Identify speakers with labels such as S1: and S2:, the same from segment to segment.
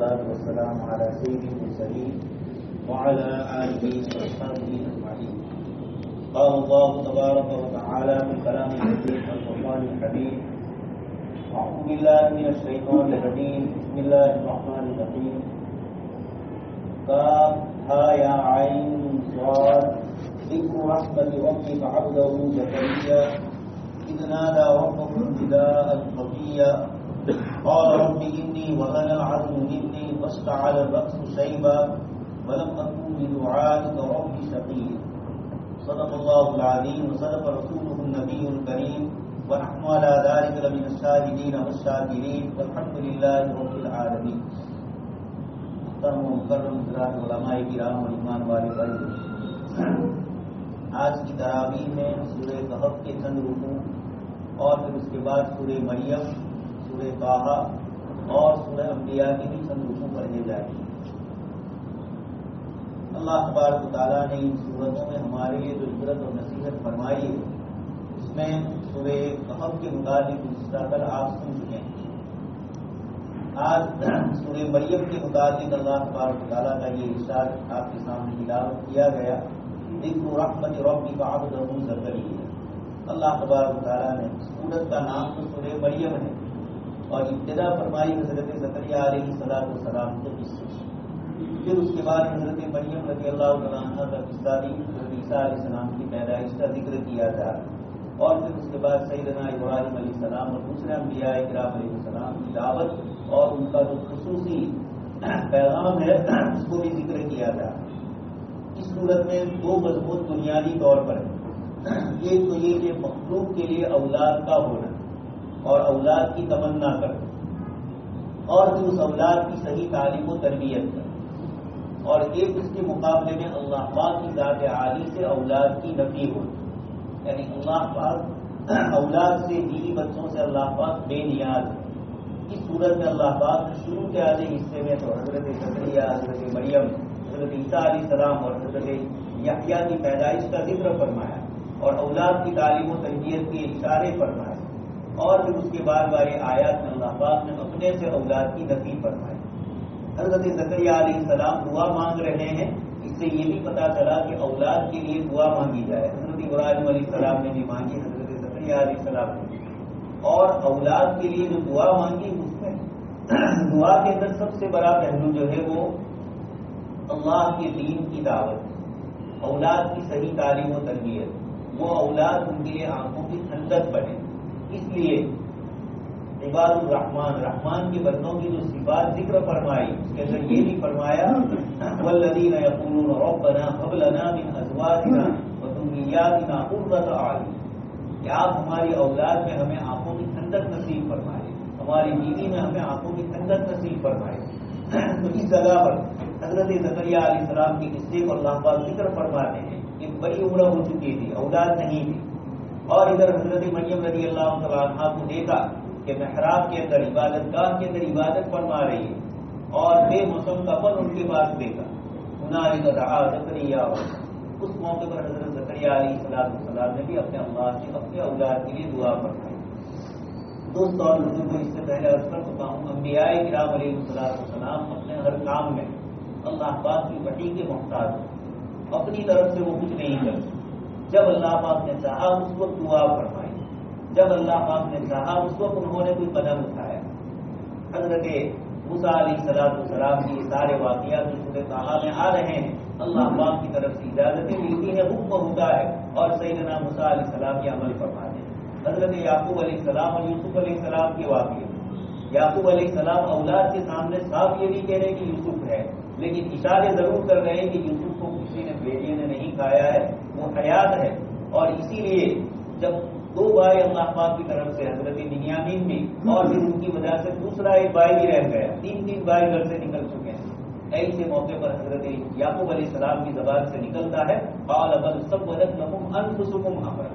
S1: والصلاة والسلام على سيد المرسلين وعلى آله وصحبه أجمعين. قال الله تبارك وتعالى في كلام العزيز والقرآن الحكيم: أعوذ بالله من الشيطان الرجيم. بسم الله الرحمن الرحيم. كافها يا عين صاد ذكر رحمة ربك عبده زكريا إذ نادى ربه نداء خفيا قال رب إني وهن العظم مني واشتعل الرأس شيبا ولم أكن بدعائك رب شقيا. صدق الله العظيم وصدق رسوله النبي الكريم ونحن على ذلك لمن الشاهدين والشاكرين والحمد لله رب العالمين. محترم و مکرم حضرات علماء کرام اور ایمان والے بھائی، آج کی تراویح میں سورہ کہف کے چند رکوع اور پھر اس کے بعد سورہ مریم، سورہ طٰہٰ اور سورہ انبیاء کے بھی چند رکوع پڑھے جائیں گے. اللہ تبارک و تعالیٰ نے ان سورتوں میں ہمارے لیے جو عبرت اور نصیحت فرمائی ہے، اس میں سورہ کہف کے متعلق مستقل آپ سن چکے ہیں. آج سورہ مریم کے متعلق اللہ تبارک و تعالیٰ کا یہ ارشاد آپ کے سامنے تلاوت کیا گیا: ذکر رحمت ربک عبدہ زکریا. اللہ تبارک و تعالیٰ نے سورت کا نام تو سورہ مریم ہے اور ابتدا فرمائی حضرت زکریا علیہ السلام کے قصے. پھر اس کے بعد حضرت مریم رضی اللہ تعالیٰ عنہ کا قصہ دی، حضرت عیسیٰ علیہ السلام کی پیدائش کا ذکر کیا جا، اور پھر اس کے بعد سیدنا ابراہیم علیہ السلام اور دوسرے انبیاء کرام علیہ السلام کی دعوت اور ان کا جو خصوصی پیغام ہے اس کو بھی ذکر کیا جا. اس صورت میں دو مضمون بنیادی طور پر ہیں. ایک تو یہ کہ مخلوق کے لیے اولاد کا ہونا اور اولاد کی تمنا کرنا، اور پھر اس اولاد کی صحیح تعلیم و تربیت کرنا، اور ایک اس کے مقابلے میں اللہ پاک کی ذات عالی سے اولاد کی نفی ہونا، یعنی اللہ پاک اولاد سے، بیوی بچوں سے اللہ پاک بے نیاز ہے. اس صورت میں اللہ پاک نے شروع کے آدھے حصے میں تو حضرت زکریا، حضرت مریم، حضرت عیسیٰ علیہ السلام اور حضرت یحییٰ کی پیدائش کا ذکر فرمایا اور اولاد کی تعلیم و تربیت کے اشارے فرمائے، اور پھر اس کے بعد والے آیات میں اللہ پاک نے اپنے سے اولاد کی نفی فرمائی. حضرت زکریا علیہ السلام دعا مانگ رہے ہیں، اس سے یہ بھی پتا چلا کہ اولاد کے لیے دعا مانگی جائے. حضرت ابراہیم علیہ السلام نے بھی مانگی، حضرت زکریا علیہ السلام نے، اور اولاد کے لیے جو دعا مانگی اس میں دعا کے اندر سب سے بڑا پہلو جو ہے وہ اللہ کے دین کی دعوت، اولاد کی صحیح تعلیم و تربیت، وہ اولاد ان کے لیے آنکھوں کی ٹھنڈک بنے. اس لیے عباد الرحمن، رحمان کے بندوں کی جو صفات ذکر فرمائی اس کے اندر یہ بھی فرمایا: والذین یقولون ربنا هب لنا من ازواجنا وذریاتنا قرۃ اعین، کہ آپ ہماری اولاد میں ہمیں آنکھوں کی ٹھنڈک نصیب فرمائے، ہماری بیوی میں ہمیں آنکھوں کی ٹھنڈک نصیب فرمائے. تو اس جگہ پر حضرت زکریا علیہ السلام کے قصے کو اللہ پاک ذکر فرماتے ہیں کہ بڑی عمر ہو چکی تھی، اولاد نہیں تھی، اور ادھر حضرت مریم رضی اللہ تعالیٰ عنہ کو دیکھا کہ محراب کے اندر، عبادت گاہ کے اندر عبادت فرما رہی ہے، اور بے موسم کا پھل ان کے پاس دیکھا. ہنالک دعا زکریا، اس موقع پر حضرت زکریا علیہ السلام نے بھی اپنے اللہ سے اپنے اولاد کے لیے دعا فرمائی. دوست اور بزرگوں، اس سے پہلے عرض کر چکا ہوں، انبیاء کرام علیہ السلام اپنے ہر کام میں اللہ پاک کی وحی کے محتاج ہیں، اپنی طرف سے وہ کچھ نہیں کرتے. جب اللہ پاک نے چاہا اس وقت دعا فرمائی، جب اللہ پاک نے چاہا اس وقت انہوں نے کوئی قدم اٹھایا. حضرت موسیٰ علیہ السلام کی سارے واقعات جو سورہ طٰہٰ میں آ رہے ہیں، اللہ پاک کی طرف سے اجازتیں ملتی ہیں، حکم ہوتا ہے، اور سیدنا موسیٰ علیہ السلام یہ عمل فرماتے ہیں. حضرت یعقوب علیہ السلام اور یوسف علیہ السلام کے واقعے، یعقوب علیہ السلام اولاد کے سامنے صاف یہ نہیں کہہ رہے کہ یوسف ہے، لیکن اشارے ضرور کر رہے ہیں کہ یوسف کو کسی نے بیٹے نے نہیں کھایا ہے، وہ حیات ہے. اور اسی لیے جب دو بھائی اللہ پاک کی طرف سے، حضرت بنیامین بھی اور پھر ان کی وجہ سے دوسرا ایک بھائی بھی رہ گیا، تین بھائی گھر سے نکل چکے ہیں. ایسے موقع پر حضرت یعقوب علیہ السلام کی زبان سے نکلتا ہے: قال بل سولت لكم انفسكم امرا،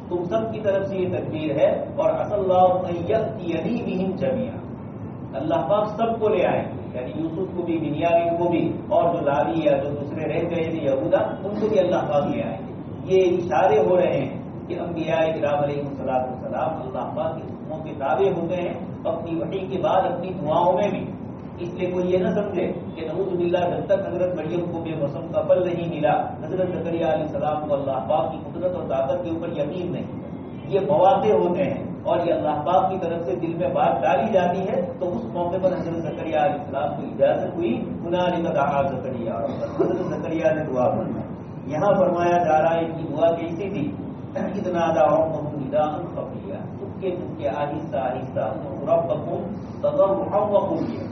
S1: تم سب کی طرف سے یہ تدبیر ہے، اور عسى الله ان ياتيني بهم جميعا، اللہ پاک سب کو لے آئیں گے، یعنی یوسف کو بھی، بنیامین کو بھی، اور جو لاوی یا جو دوسرے رہ گئے تھے یہودا، ان کو بھی اللہ پاک لے آئیں گے. یہ اشارے ہو رہے ہیں کہ انبیاء کرام علیہ السلام اللہ پاک کے حکموں کے تابع ہوتے ہیں اپنی وحی کے بعد اپنی دعاؤں میں بھی. اس لیے کوئی یہ نہ سمجھے کہ نعوذ باللہ جب تک حضرت مریم کو بے موسم کا پھل نہیں ملا، حضرت زکریا علیہ السلام کو اللہ پاک کی قدرت اور طاقت کے اوپر یقین نہیں۔ یہ مواقع ہوتے ہیں اور یہ اللہ پاک کی طرف سے دل میں بات ڈالی جاتی ہے، تو اس موقع پر حضرت زکریا علیہ السلام کو اجازت ہوئی، ہنالک دعا زکریا، حضرت زکریا نے دعا فرمائی۔ یہاں فرمایا جا رہا ہے ان کی دعا کیسی تھی؟ اذ نادى ربه نداء خفيا، چپکے آہستہ آہستہ ربکم تضرعا وخفیا،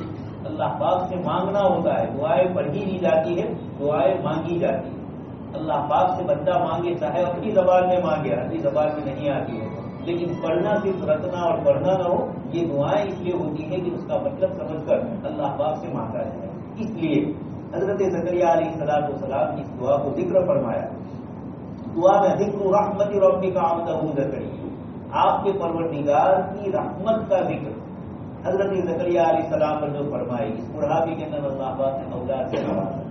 S1: اللہ پاک سے مانگنا ہوتا ہے، دعائیں پڑھی نہیں جاتی ہے، دعائیں مانگی جاتی ہے۔ اللہ پاک سے بندہ مانگے، چاہے اپنی زبان میں مانگے، اپنی زبان میں نہیں آتی ہے، لیکن پڑھنا صرف رٹنا اور پڑھنا نہ ہو، یہ دعائیں اس لیے ہوتی ہیں کہ اس کا مطلب سمجھ کر اللہ پاک سے مانگا جائے۔ اس لیے حضرت زکریا علیہ السلام نے اس دعا کو ذکر فرمایا۔ دعا میں ذکر رحمت ربک عبدہ زکریا، آپ کے پروردگار کی رحمت کا ذکر حضرت زکریا علیہ السلام پر جو فرمائی، اس بڑھاپے کے اندر اللہ پاک نے اولاد سے نوازا۔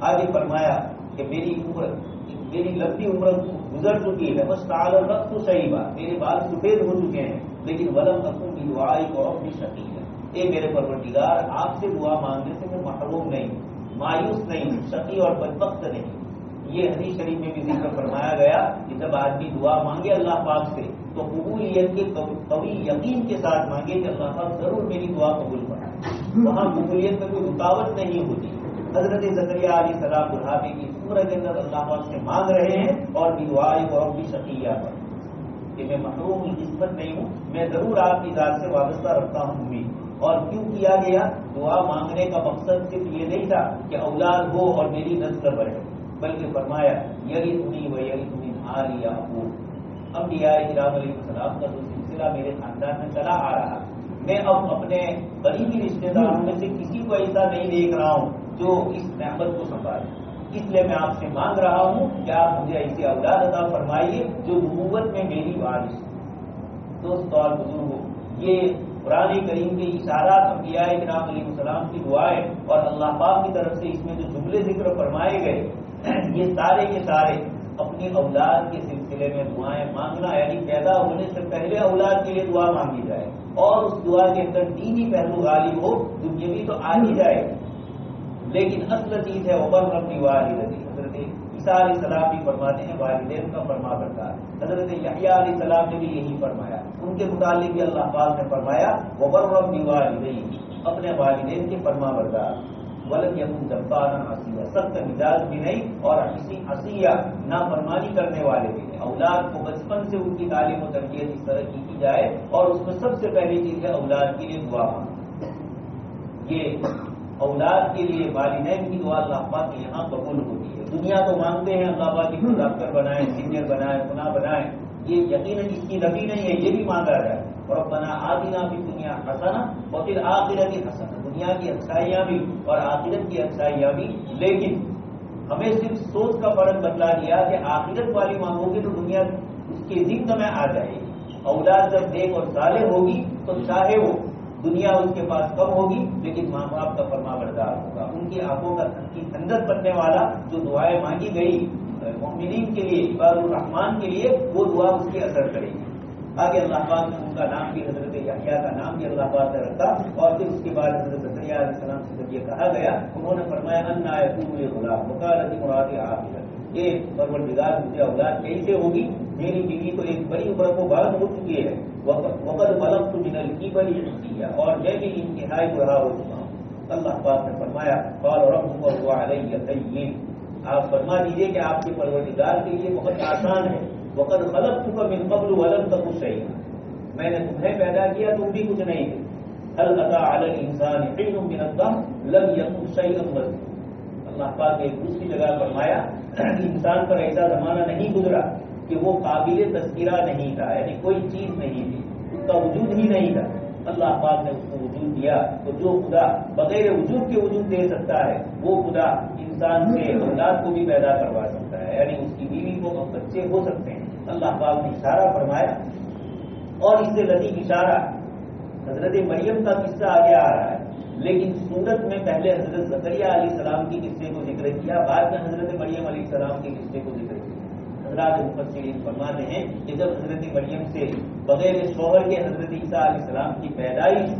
S1: آگے فرمایا کہ میری لمبی عمر گزر چکی ہے، بس تعالی الرقص شیبا، میرے بال سفید ہو چکے ہیں، لیکن ولم اکن بدعائک رب شقیا، اے میرے پروردگار آپ سے دعا مانگنے سے میں محروم نہیں، مایوس نہیں، شقی اور بدبخت نہیں۔ یہ حدیث شریف میں بھی ذکر فرمایا گیا کہ جب آدمی دعا مانگے اللہ پاک سے تو قبولیت کے قوی یقین کے ساتھ مانگے کہ اللہ پاک ضرور میری دعا قبول کرے، وہاں قبولیت میں کوئی رکاوٹ نہیں ہوتی۔ حضرت زکریا علیہ السلام بڑھاپے کی عمر کے اندر اللہ پاک سے مانگ رہے ہیں اور بدعائک رب شقیا پر، کہ میں محروم قسمت نہیں ہوں، میں ضرور آپ کی ذات سے وابستہ رکھتا ہوں امید۔ اور کیوں کیا گیا؟ دعا مانگنے کا مقصد صرف یہ نہیں تھا کہ اولاد ہو اور میری نسل بڑھے، بلکہ فرمایا یرثنی ویرث من آل یعقوب، انبیاء کرام علیہ السلام کا جو سلسلہ میرے خاندان میں چلا آ رہا، میں اب اپنے قریبی رشتے داروں میں سے کسی کو ایسا نہیں دیکھ رہا ہوں جو اس نعمت کو سنبھالے، اس لیے میں آپ سے مانگ رہا ہوں کہ آپ مجھے ایسی اولاد عطا فرمائیے جو نبوت میں میری وارث ہو۔ دوستو اور بزرگوں، یہ قرآن کریم کے اشارات انبیاء کرام علیہ السلام کی دعائیں اور اللہ پاک کی طرف سے اس میں جو جملے ذکر فرمائے گئے، یہ سارے کے سارے اپنی اولاد کے سلسلے میں دعائیں مانگنا، یعنی پیدا ہونے سے پہلے اولاد کے لیے دعا مانگی جائے اور اس دعا کے اندر دینی پہلو غالب ہو، دنیاوی تو آ ہی جائے، لیکن اصل چیز ہے اوپر ربی والدتی۔ حضرت عیسیٰ علیہ السلام بھی فرماتے ہیں والدین کا فرما بردار، حضرت یحییٰ علیہ السلام نے بھی یہی فرمایا، ان کے متعلق بھی اللہ پاک نے فرمایا اوپر ربی والدتی، اپنے والدین کے فرما بردار، ولم یکن جبارا عصیا، سخت مزاج بھی نہیں اور عصیا نافرمانی کرنے والے بھی نہیں۔ اولاد کو بچپن سے ان کی تعلیم و تربیت اس طرح کی جائے اور اس میں سب سے پہلی چیز ہے اولاد کے لیے دعا مانگنا۔ یہ اولاد کے لیے والدین کی دعا اللہ پاک کے یہاں قبول ہوتی ہے۔ دنیا تو مانگتے ہیں اللہ پاک کو ڈاکٹر بنائیں، انجینئر بنائیں، فلاں بنائیں، یہ یقیناً اس کی نفی نہیں ہے، یہ بھی مانگا جائے، ربنا آتنا فی الدنیا حسنہ وفی الآخرۃ حسنہ، دنیا کی اچھائیاں بھی اور آخرت کی اچھائیاں بھی، لیکن ہمیں صرف سوچ کا فرق بتلا دیا کہ آخرت والی مانگو گے تو دنیا اس کے ذمہ میں آ جائے گی۔ اولاد جب نیک اور صالح ہوگی تو چاہے وہ دنیا اس کے پاس کم ہوگی لیکن ماں باپ کا فرما بردار ہوگا، ان کی آنکھوں کی ٹھنڈک بننے والا جو دعائیں مانگی گئی مومنین کے لیے، عباد الرحمان کے لیے، وہ دعا اس کے اثر کرے گی۔ آگے اللہ پاک نے ان کا نام بھی حضرت یحییٰ کا نام بھی اللہ پاک نے رکھا اور پھر اس کے بعد حضرت زکریا علیہ السلام سے جب یہ کہا گیا انہوں نے فرمایا انا یکون لی غلام وکانت امراتی عاقرا، یہ پروردگار مجھے اولاد کیسے ہوگی؟ میری بیوی تو ایک بڑی عمر کو بالغ ہو چکی ہے، وقد بلغت من الکبر عتیہ، اور میں بھی انتہائی بڑھا ہو چکا ہوں۔ اللہ پاک نے فرمایا قال ربک هو علی هین، آپ فرما دیجئے کہ آپ کے پروردگار کے لیے بہت آسان ہے، وقد خلقتک من قبل ولم تک شیئا، میں نے تمہیں پیدا کیا تم بھی کچھ نہیں تھے، هل اتى علی الانسان حین من الدهر لم یکن شیئا مذکورا، اللہ پاک نے ایک دوسری جگہ فرمایا انسان پر ایسا زمانہ نہیں گزرا کہ وہ قابل تذکرہ نہیں تھا، یعنی کوئی چیز نہیں تھی، اس کا وجود ہی نہیں تھا، اللہ پاک نے اس کو وجود دیا۔ تو جو خدا بغیر وجود کے وجود دے سکتا ہے وہ خدا انسان سے اولاد کو بھی پیدا کروا سکتا ہے، یعنی اس کی بیوی کو اب بچے ہو سکتے ہیں۔ اللہ پاک نے اشارہ فرمایا اور اس سے لطیف اشارہ حضرت مریم کا قصہ آگے آ رہا ہے، لیکن صورت میں پہلے حضرت زکریا علیہ السلام کی قصے کو ذکر کیا، بعد میں حضرت مریم علیہ السلام کے قصے کو ذکر کیا۔ حضرات مفسرین فرماتے ہیں کہ جب حضرت مریم سے بغیر شوہر کے حضرت عیسیٰ علیہ السلام کی پیدائش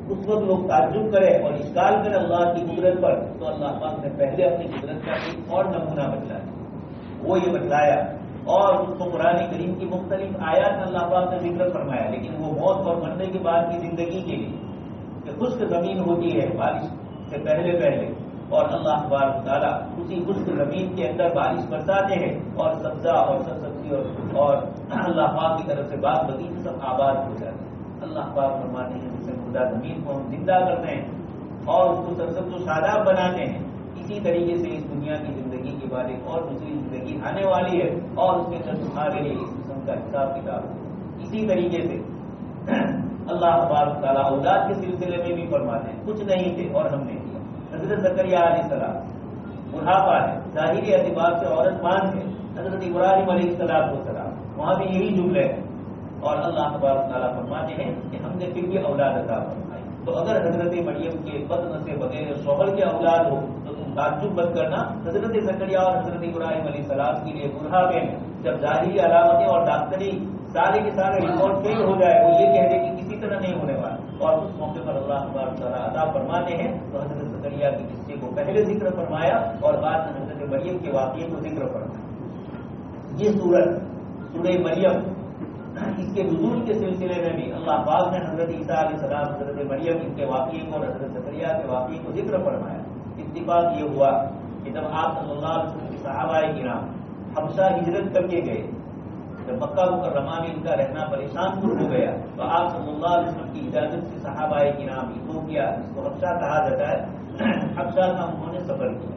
S1: اس وقت لوگ تعجب کریں اور اشکال کریں اللہ کی قدرت پر، تو اللہ پاک نے پہلے اپنی قدرت کا ایک اور نمونہ بتلایا، وہ یہ بتلایا، اور اس کو قرآن کریم کی مختلف آیات میں اللہ پاک نے ذکر فرمایا، لیکن وہ موت اور مرنے کے بعد کی زندگی کے لیے کہ خشک زمین ہوتی ہے بارش سے پہلے پہلے، اور اللہ تبارک تعالیٰ اسی خشک زمین کے اندر بارش برساتے ہیں اور سبزہ اور سبزی اور اللہ پاک کی طرف سے باغ بغیچے سب آباد ہو جاتے ہیں۔ اللہ پاک فرماتے ہیں جس سے مردہ زمین کو ہم زندہ کرتے ہیں اور اس کو سرسبز و شاداب بناتے ہیں، اسی طریقے سے اس دنیا کی زندگی کے بعد ایک اور دوسری زندگی آنے والی ہے، اور اس کے اندر تمہارے لیے اس قسم کا حساب کتاب ہے۔ اسی طریقے سے اللہ تبارک تعالیٰ اولاد کے سلسلے میں بھی فرماتے ہیں کچھ نہیں تھے اور ہم نے کیا۔ حضرت زکریا علیہ السلام بڑھاپا ہے، ظاہری اعتبار سے عورت مان ہے، حضرت ابراہیم علیہ السلام وہاں بھی یہی جملے ہے، اور اللہ تبارک تعالیٰ فرماتے ہیں کہ ہم نے پھر بھی اولاد عطا فرمائی۔ تو اگر حضرت مریم کے بدن سے بغیر شوہر کے اولاد ہو تو تم تعجب مت کرنا حضرت زکریا اور حضرت ابراہیم علیہ السلام کے لیے بڑھاپے میں جب ظاہری علامتیں اور ڈاکٹری سارے کے سارے رپورٹ فیل ہو جائے، وہ یہ کہہ دے کہ کسی طرح نہیں ہونے والا، اور اس موقع پر اللہ تبارک تعالیٰ عطا فرماتے ہیں، تو حضرت زکریا کے قصے کو پہلے ذکر فرمایا اور بعد میں حضرت مریم کے واقعے کو ذکر فرمایا۔ یہ سورہ مریم، اس کے نزول کے سلسلے میں بھی اللہ پاک نے حضرت عیسیٰ علیہ السلام، حضرت مریم ان کے واقعے کو اور حضرت زکریا کے واقعے کو ذکر فرمایا۔ اتفاق یہ ہوا کہ جب آپ صلی اللہ علیہ وسلم کے صحابہ کرام حبشہ ہجرت کر کے گئے، جب مکہ مکرمہ میں ان کا رہنا پریشان کن ہو گیا، تو آپ صلی اللہ علیہ وسلم کی اجازت سے صحابہ کرام ایتھوپیا، جس کو حبشہ کہا جاتا ہے، حبشہ کا انہوں نے سفر کیا۔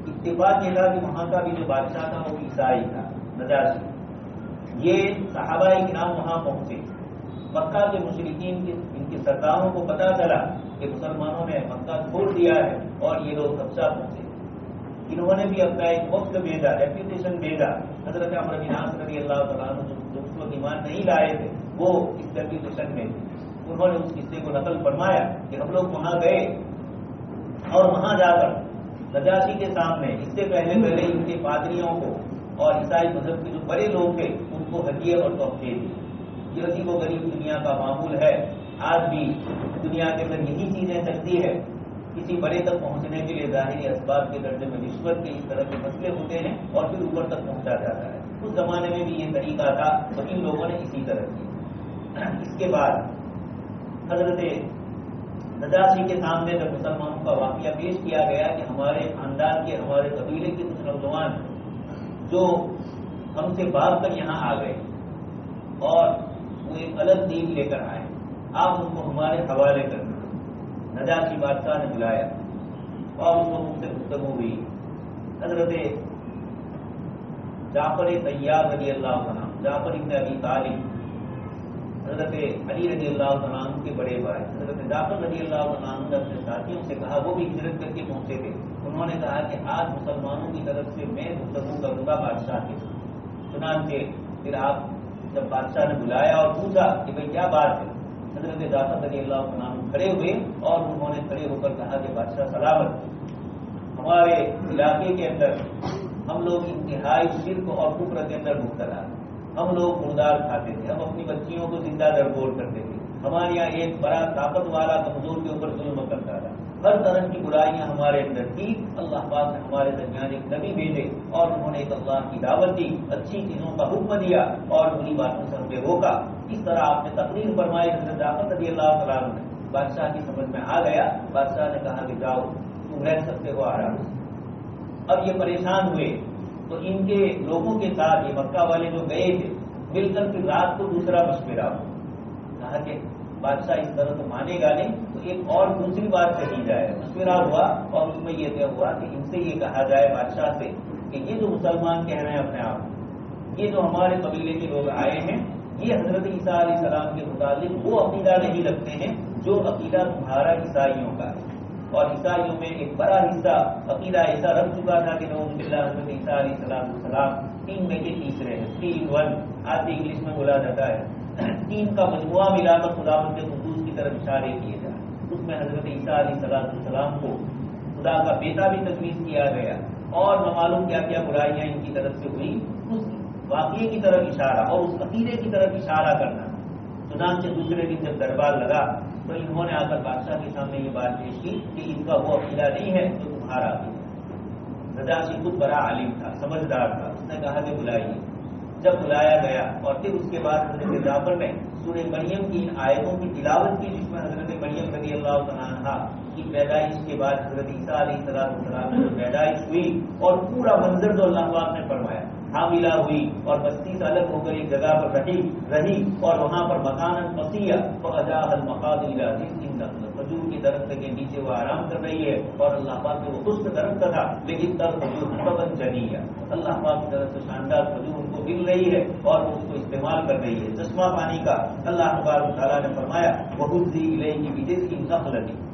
S1: اتفاق یہ تھا کہ وہاں کا بھی جو بادشاہ تھا وہ عیسائی تھا، نجاشی۔ یہ صحابہ کرام وہاں پہنچے، مکہ کے مشرکین ان کے سرداروں کو پتہ چلا کہ مسلمانوں نے مکہ چھوڑ دیا ہے اور یہ لوگ حبشہ پہنچے۔ انہوں نے بھی اپنا ایک وقت بھیجا، ڈیپوٹیشن بھیجا۔ حضرت عمرو بن عاص رضی اللہ تعالیٰ عنہ جو اس وقت ایمان نہیں لائے تھے وہ اس ڈیپوٹیشن میں تھے، انہوں نے اس قصے کو نقل فرمایا کہ ہم لوگ وہاں گئے اور وہاں جا کر نجاشی کے سامنے اس سے پہلے ان کے پادریوں کو اور عیسائی مذہب کے جو بڑے لوگ تھے ان کو ہدیے اور تحفے دی۔ یہ عجیب و غریب دنیا کا معمول ہے، آج بھی دنیا کے اندر یہی چیزیں چلتی ہے۔ کسی بڑے تک پہنچنے کے لیے ظاہری اسباب کے درجے میں رشوت کے اس طرح کے مسئلے ہوتے ہیں اور پھر اوپر تک پہنچا جاتا ہے۔ اس زمانے میں بھی یہ طریقہ تھا تو ان لوگوں نے اسی طرح کیا۔ اس کے بعد حضرت نجاشی کے سامنے جب مسلمانوں کا واقعہ پیش کیا گیا کہ ہمارے خاندان کے، ہمارے قبیلے کے کچھ نوجوان جو ہم سے بھاگ کر یہاں آ گئے اور وہ ایک الگ دین لے کر آئے، آپ ان کو ہمارے حوالے کر دیں۔ نجاشی بادشاہ نے بلایا اور اس کو ان سے گفتگو ہوئی۔ حضرت جعفر طیار رضی اللہ عنہ، جعفر ابن ابی طالب، حضرت علی رضی اللہ عنہ کے بڑے بھائی، حضرت جعفر رضی اللہ عنہ نے اپنے ساتھیوں سے کہا، وہ بھی ہجرت کر کے پہنچے تھے، انہوں نے کہا کہ آج مسلمانوں کی طرف سے میں گفتگو کروں گا بادشاہ کے۔ چنانچہ پھر آپ جب بادشاہ نے بلایا اور پوچھا کہ بھئی کیا بات ہے، حضرت جعفر رضی اللہ عنہ کھڑے ہوئے اور انہوں نے کھڑے ہو کر کہا کہ بادشاہ سلامت، ہمارے علاقے کے اندر ہم لوگ انتہائی شرک اور کفر کے اندر مبتلا، ہم لوگ مردار کھاتے تھے، ہم اپنی بچیوں کو زندہ درگور کرتے تھے، ہمارے یہاں ایک بڑا طاقت والا کمزور کے اوپر ظلم کرتا تھا، ہر طرح کی برائیاں ہمارے اندر تھی۔ اللہ پاک نے ہمارے درمیان ایک نبی بھیجے اور انہوں نے ایک اللہ کی دعوت دی، اچھی چیزوں کا حکم دیا اور بری باتوں سے ہمیں روکا۔ اس طرح آپ نے تقریر فرمائی حضرت جعفر رضی اللہ تعالیٰ عنہ نے، بادشاہ کی سمجھ میں آ گیا، بادشاہ نے کہا کہ جاؤ تم رہ سکتے ہو آرام سے۔ اب یہ پریشان ہوئے تو ان کے لوگوں کے ساتھ یہ مکہ والے جو گئے تھے مل کر پھر رات کو دوسرا مشورہ ہوا، کہا کہ بادشاہ اس طرح تو مانے گا نہیں تو ایک اور دوسری بات کہی جائے۔ مشورہ ہوا اور اس میں یہ طے ہوا کہ ان سے یہ کہا جائے بادشاہ سے کہ یہ جو مسلمان کہہ رہے ہیں اپنے آپ، یہ جو ہمارے قبیلے کے لوگ آئے ہیں، یہ حضرت عیسیٰ علیہ السلام کے متعلق وہ عقیدہ نہیں رکھتے ہیں جو عقیدہ تمہارا عیسائیوں کا ہے، اور عیسائیوں میں ایک بڑا حصہ عقیدہ ایسا رکھ چکا تھا کہ نعوذ باللہ حضرت عیسیٰ علیہ السلام 3 میں کے تیسرے ہیں، 3 in 1 آج انگلش میں بولا جاتا ہے، 3 کا مجموعہ ملا کر خداوند کے خصوص کی طرف اشارے کیے جائیں۔ اس میں حضرت عیسیٰ علیہ السلام کو خدا کا بیٹا بھی تجویز کیا گیا اور نہ معلوم کیا کیا برائیاں ان کی طرف سے ہوئی، اس واقعے کی طرف اشارہ اور اس عقیدے کی طرف اشارہ کرنا چنانچہ دوسرے دن جب دربار لگا تو انہوں نے آ کر بادشاہ کے سامنے یہ بات پیش کی کہ ان کا وہ عقیدہ نہیں ہے جو تمہارا عقیدہ۔ نجاشی خود بڑا عالم تھا، سمجھدار تھا، اس نے کہا کہ بلائیے۔ جب بلایا گیا اور پھر اس کے بعد حضرت جعفر نے سورہ مریم کی ان آیتوں کی تلاوت کی جس میں حضرت مریم رضی اللہ تعالیٰ عنہا کی پیدائش کے بعد حضرت عیسیٰ علیہ السلام کی پیدائش ہوئی اور پورا منظر جو اللہ پاک نے فرمایا، حاملہ ہوئی اور بستی سے الگ ہو کر ایک جگہ پر رہی اور وہاں پر مکاناً قصیہ فاجاء المخاض الى ذکر النخل، کھجور کے درخت کے نیچے وہ آرام کر رہی ہے اور اللہ پاک نے وہ خشک درخت تھا لیکن تر کھجور حبا جنیہ، اللہ پاک کی طرف سے شاندار کھجور ان کو مل رہی ہے اور وہ اس کو استعمال کر رہی ہے، چشمہ پانی کا۔ اللہ تبارک تعالیٰ نے فرمایا وَهُزِّي إِلَيْكِ بِجِذْعِ النَّخْلَةِ،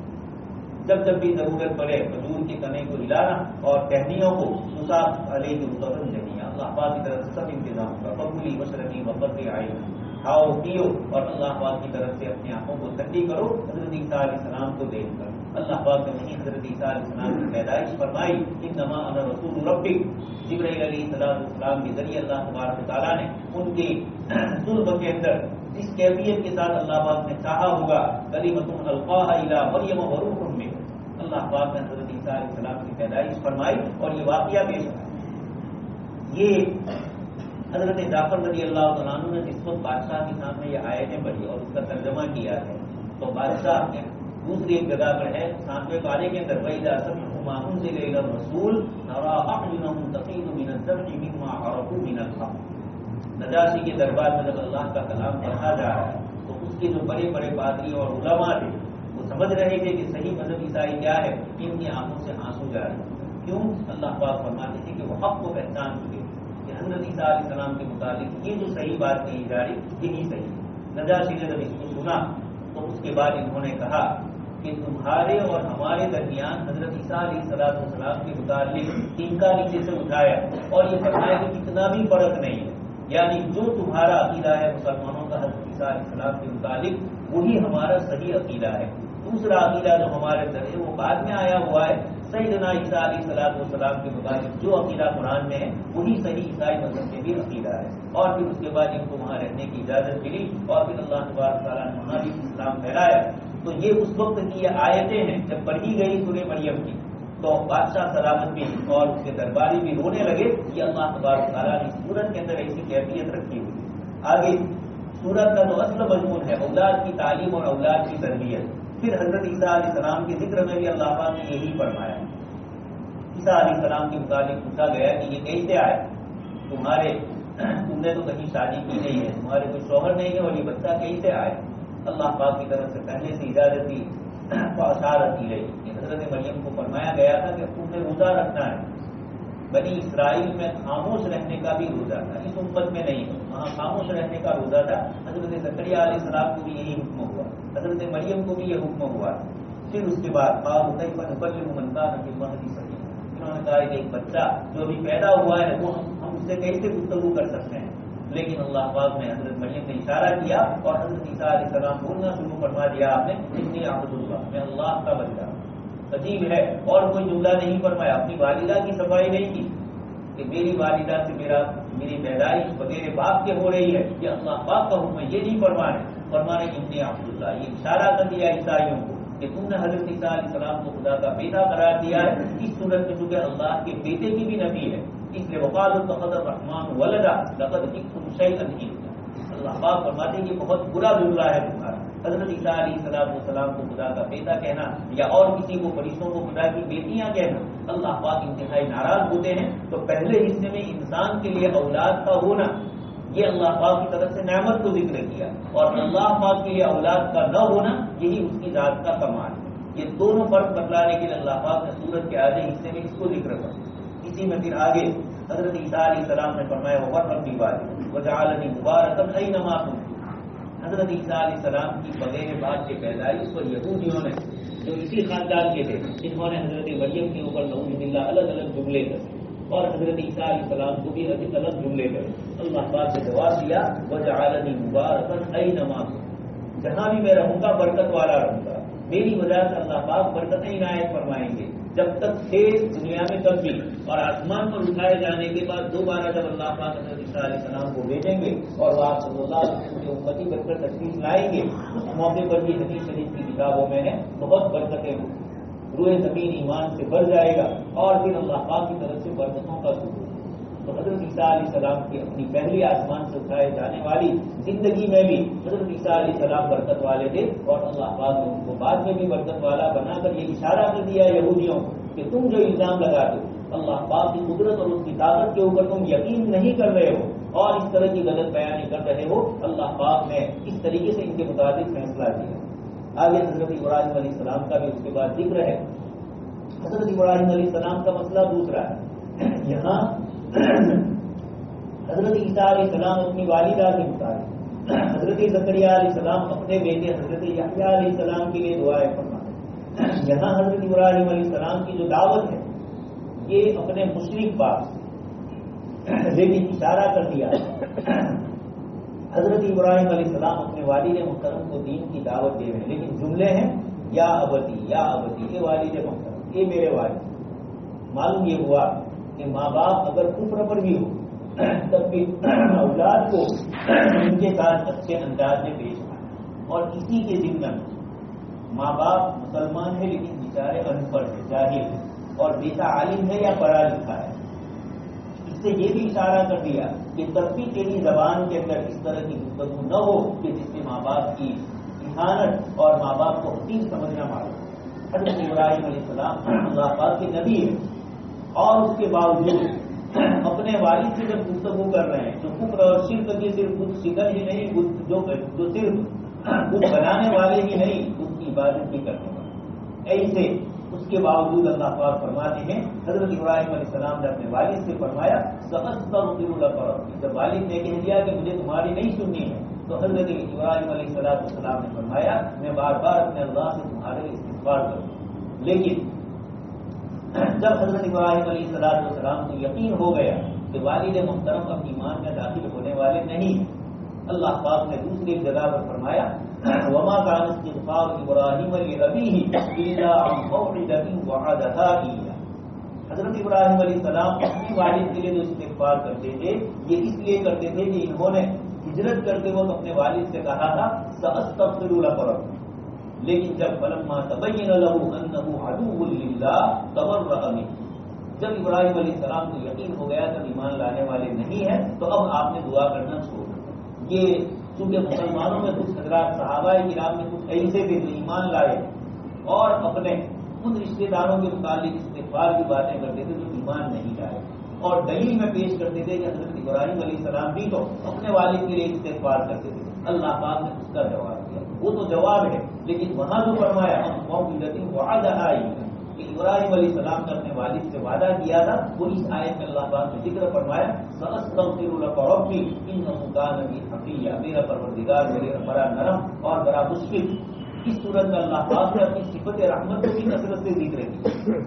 S1: جب بھی ضرورت پڑے کھجور کے تنے کو ہلانا اور ٹہنیوں کو تصاب علیہ رطبا جنیہ، اللہ پاک کی طرف سے سب انتظام ہوگا، فَكُلِي وَاشْرَبِي وَقَرِّي عَيْنًا، کھاؤ پیو اور اللہ پاک کی طرف سے اپنی آنکھوں کو ٹھنڈی کرو حضرت عیسیٰ علیہ السلام کو دیکھ کر۔ اللہ پاک نے وہیں حضرت عیسیٰ علیہ السلام کی پیدائش فرمائی، انما انا رسول ربک، جبرائیل علیہ السلام کے ذریعے اللہ تبارک تعالیٰ نے ان کے صلب کے اندر جس کیفیت کے ساتھ اللہ پاک نے چاہا ہوگا کلمۃ القاها الی مریم وروح منہ، اللہ پاک نے حضرت عیسیٰ علیہ السلام کی پیدائش فرمائی اور یہ واقعہ پیش آیا۔ یہ حضرت جعفر رضی اللہ تعالیٰ عنہ نے جس وقت بادشاہ کے سامنے یہ آیتیں پڑھی اور اس کا ترجمہ کیا ہے تو بادشاہ نے دوسری ایک جگہ پر ہے 7ویں پارے کے اندر وَإِذَا سَمِعُوا مَا أُنزِلَ إِلَى الرَّسُولِ تَرَىٰ أَعْيُنَهُمْ تَفِيضُ مِنَ الدَّمْعِ مِمَّا عَرَفُوا مِنَ الْحَقِّ، نجاشی کے دربار میں جب اللہ کا کلام پڑھا جا رہا ہے تو اس کے جو بڑے بڑے پادری اور علماء تھے وہ سمجھ رہے تھے کہ صحیح مذہب عیسائی کیا ہے، ان کی آنکھوں سے آنسو جا رہے ہیں۔ کیوں؟ اللہ پاک فرماتے تھے کہ وہ حق کو پہچان چکے کہ حضرت عیسیٰ علیہ السلام کے متعلق یہ جو صحیح بات کہی جا رہی یہی صحیح ہے۔ نجاشی نے جب اس کو سنا تو اس کے بعد انہوں نے کہا کہ تمہارے اور ہمارے درمیان حضرت عیسیٰ علیہ السلام کے متعلق تنکا نیچے سے اٹھایا اور یہ فرمایا کہ اتنا بھی فرق نہیں ہے، یعنی جو تمہارا عقیدہ ہے مسلمانوں کا حضرت عیسیٰ علیہ السلام کے متعلق وہی ہمارا صحیح عقیدہ ہے، دوسرا عقیدہ جو ہمارے اندر ہے وہ بعد میں آیا ہوا ہے، سیدنا عیسیٰ علیہ السلام کے مطابق جو عقیدہ قرآن میں ہے وہی صحیح عیسائی مذہب میں بھی عقیدہ ہے۔ اور پھر اس کے بعد ان کو وہاں رہنے کی اجازت ملی اور پھر اللہ تبارک تعالیٰ نے وہاں بھی اسلام پھیلایا۔ تو یہ اس وقت کی یہ آیتیں ہیں جب پڑھی گئی سورہ مریم کی تو بادشاہ سلامت بھی اور اس کے درباری بھی رونے لگے، یہ اللہ تبارک تعالیٰ نے سورت کے اندر ایسی کیفیت رکھی ہوئی۔ آگے سورت کا جو اصل مضمون ہے اولاد کی تعلیم اور اولاد کی تربیت، پھر حضرت عیسیٰ علیہ السلام کے ذکر میں بھی اللہ پاک نے یہی فرمایا۔ عیسیٰ علیہ السلام کے متعلق پوچھا گیا کہ یہ کیسے آئے، تم نے تو کہیں شادی کی نہیں ہے، تمہارے کوئی شوہر نہیں ہے اور یہ بچہ کیسے آئے؟ اللہ پاک کی طرف سے پہلے سے اجازت دی اشارت کی گئی کہ حضرت مریم کو فرمایا گیا تھا کہ تم نے روزہ رکھنا ہے۔ بنی اسرائیل میں خاموش رہنے کا بھی روزہ تھا، اس امت میں نہیں، وہاں خاموش رہنے کا روزہ تھا۔ حضرت زکریا علیہ السلام کو بھی یہی حکم ہوا، حضرت مریم کو بھی یہ حکم ہوا۔ پھر اس کے بعد انہوں نے کہا کہ ایک بچہ جو بھی پیدا ہوا ہے وہ ہم اس سے کیسے گفتگو کر سکتے ہیں، لیکن اللہ پاک نے حضرت مریم نے اشارہ کیا اور حضرت عیسیٰ علیہ السلام بولنا شروع فرما دیا آپ نے، انی عبد اللہ، میں اللہ کا بندہ۔ عجیب ہے، اور کوئی جملہ نہیں فرمایا، اپنی والدہ کی صفائی نہیں کی کہ میری والدہ سے میری پیدائش بغیر باپ کے ہو رہی ہے، یہ اللہ پاک کا حکم ہے، یہ نہیں فرمانے انی عبد اللہ۔ یہ اشارہ کر دیا عیسائیوں کو کہ تم نے حضرت عیسیٰ علیہ السلام کو خدا کا بیٹا قرار دیا ہے، اس صورت میں چونکہ اللہ کے بیٹے کی بھی نفی ہے، اس لیے وقالوا اتخذ الرحمن ولدا لقد جئتم شیئا ادا۔ اللہ پاک فرماتے ہیں کہ بہت برا جملہ ہے تمہارا، حضرت عیسیٰ علیہ السلام کو خدا کا بیٹا کہنا یا اور کسی کو فرشتوں کو خدا کی بیٹیاں کہنا، اللہ پاک انتہائی ناراض ہوتے ہیں۔ تو پہلے حصے میں انسان کے لیے اولاد کا ہونا یہ اللہ پاک کی طرف سے نعمت کو ذکر کیا، اور اللہ پاک کے لیے اولاد کا نہ ہونا یہی اس کی ذات کا کمال ہے۔ یہ دونوں فرق بتلانے کے لیے اللہ پاک نے سورت کے آدھے حصے میں اس کو ذکر کیا۔ اسی میں پھر آگے حضرت عیسیٰ علیہ السلام نے فرمایا وَبَرًّا بِوَالِدَتِي وَجَعَلَنِي مُبَارَكًا أَيْنَمَا كُنتُ۔ حضرت عیسیٰ علیہ السلام کی بغیر باپ کے پیدائش پر یہودیوں نے جو اسی خاندان کے تھے انہوں نے حضرت مریم کے اوپر نعوذ باللہ الگ الگ جملے کرے اور حضرت عیسیٰ علیہ السلام کو بھی الگ جملے کرے۔ اللہ پاک نے جواب دیا وَجَعَلَنِي مُبَارَكًا أَيْنَمَا كُنتُ، جہاں بھی میں رہوں گا برکت والا رہوں گا، میری وجہ سے اللہ پاک برکتیں عنایت فرمائیں گے. جب تک تھے دنیا میں تب بھی، اور آسمان پر اٹھائے جانے کے بعد دوبارہ جب اللہ پاک حضرت عیسیٰ علیہ السلام کو بھیجیں گے اور وہ آپ صلی اللہ علیہ وسلم کی امتی بن کر تشریف لائیں گے، اس موقع پر بھی حدیث شریف کی کتابوں میں ہے بہت برکتیں ہوں، روئے زمین ایمان سے بھر جائے گا اور پھر اللہ پاک کی طرف سے برکتوں کا ظہور. تو حضرت عیسیٰ علیہ السلام کی اپنی پہلی آسمان سے اٹھائے جانے والی زندگی میں بھی حضرت عیسیٰ علیہ السلام برکت والے تھے، اور اللہ پاک نے ان کو بعد میں بھی برکت والا بنا کر یہ اشارہ کر دیا یہودیوں کو کہ تم جو الزام لگاتے ہو اللہ پاک کی قدرت اور اس کی طاقت کے اوپر تم یقین نہیں کر رہے ہو اور اس طرح کی غلط بیانی کر رہے ہو، اللہ پاک نے اس طریقے سے ان کے مطابق فیصلہ کیا. آگے حضرت ابراہیم علیہ السلام کا بھی اس کے بعد ذکر ہے. حضرت ابراہیم علیہ السلام کا مسئلہ دوسرا ہے. یہاں حضرت عیسیٰ علیہ السلام اپنی والدہ کے مطابق، حضرت زکریا علیہ السلام اپنے بیٹے حضرت یحییٰ علیہ السلام کے لیے دعائیں فرماتے ہیں. یہاں حضرت ابراہیم علیہ السلام کی جو دعوت ہے یہ اپنے مشرک باپ لیکن اشارہ کر دیا. حضرت ابراہیم علیہ السلام اپنے والد محترم کو دین کی دعوت دے رہے ہیں، لیکن جملے ہیں یا ابتی یا ابتی، اے والد محترم، اے میرے والد. معلوم یہ ہوا کہ ماں باپ اگر کفر پر بھی ہو تب بھی اولاد کو ان کے ساتھ اچھے انداز میں پیش آنا. اور اسی کے ضمن ماں باپ مسلمان ہے لیکن بیچارے ان پڑھ ہے، جاہل ہے، اور بیٹا عالم ہے یا پڑھا لکھا ہے. اس سے یہ بھی اشارہ کر دیا کہ تب بھی تیری زبان کے اندر اس طرح کی گفتگو نہ ہو کہ جس سے ماں باپ کی احانت اور ماں باپ کو حقیر سمجھنا معلوم. حضرت ابراہیم علیہ السلام اللہ پاک کے نبی ہے اور اس کے باوجود اپنے والد سے جب گفتگو کر رہے ہیں تو کفر اور شرک کی صرف خود شکل ہی نہیں، جو صرف کچھ بنانے والے ہی نہیں، اس کی عبادت بھی کرنے والے. ایسے اس کے باوجود اللہ پاک فرماتے ہیں حضرت ابراہیم علیہ السلام نے اپنے والد سے فرمایا سأستغفر لک ربی. جب والد نے کہہ دیا کہ مجھے تمہاری نہیں سننی ہے تو حضرت ابراہیم علیہ السلام نے فرمایا میں بار بار اپنے اللہ سے تمہارے لیے استغفار کروں. لیکن جب حضرت ابراہیم علیہ السلام کو یقین ہو گیا کہ والد محترم اب ایمان میں داخل ہونے والے نہیں، اللہ پاک نے دوسری جگہ پر فرمایا وما كان استغفار ابراہیم لأبیہ الا عن موعدۃ وعدها ایہ. حضرت ابراہیم علیہ السلام اپنے والد کے لیے جو استغفار کرتے تھے یہ اس لیے کرتے تھے کہ انہوں نے ہجرت کرتے وقت اپنے والد سے کہا تھا سأستغفر لک ربی، لیکن جب فلما تبین له انه عدو للہ تبرأ منہ، جب ابراہیم علیہ السلام کو یقین ہو گیا کہ ایمان لانے والے نہیں ہیں تو اب آپ نے دعا کرنا چھوڑ دیا. یہ چونکہ مسلمانوں میں کچھ حضرات صحابہ کرام میں کچھ ایسے بھی ایمان لائے اور اپنے ان رشتے داروں کے متعلق استغفار کی باتیں کرتے تھے جو ایمان نہیں لائے، اور دلیل میں پیش کرتے تھے کہ حضرت ابراہیم علیہ السلام بھی تو اپنے والد کے لیے استغفار کرتے تھے. اللہ پاک نے اس کا جواب دیا. وہ تو جواب ہے لیکن وہاں جو فرمایا کہ ابراہیم علیہ السلام نے اپنے والد سے وعدہ کیا تھا وہ اس آیت میں اللہ پاک نے ذکر فرمایا سأستغفر لک ربی انہ کان بی حفیہ، میرا پروردگار میرے بڑا نرم اور بڑا مشفق. اس صورت میں اللہ پاک نے اپنی صفت رحمت کو بھی کثرت سے ذکر کی،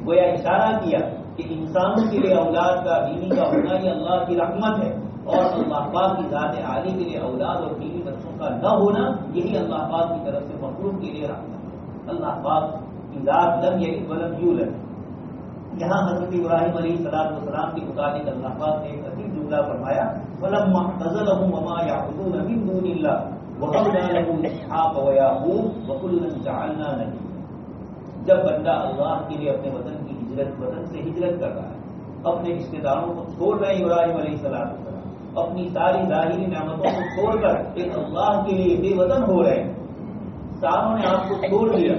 S1: گویا اشارہ کیا کہ انسانوں کے لیے اولاد کا بیوی کا ہونا یہ اللہ کی رحمت ہے، اور اللہ پاک کی ذات عالی کے لیے اولاد اور بیوی بچوں کا نہ ہونا یہی اللہ پاک کی طرف سے مخلوق کے لیے رحمت ہے. اللہ پاک کی ذات لم یلد ولم یولد. یہاں حضرت ابراہیم علیہ السلام کے متعلق اللہ پاک نے ایک عظیم جملہ فرمایا فلما اعتزلهم وما يعبدون من دون الله وَهَبْنَا لَهُ إِسْحَاقَ وَيَعْقُوبَ وَكُلًّا جَعَلْنَا نَبِيًّا. جب بندہ اللہ کے لیے اپنے وطن سے ہجرت کر رہا ہے، اپنے رشتے داروں کو چھوڑ رہے ہیں ابراہیم علیہ السلام، اپنی ساری ظاہری نعمتوں کو چھوڑ کر ایک اللہ کے لیے بے وطن ہو رہے ہیں، ساروں نے آپ کو چھوڑ دیا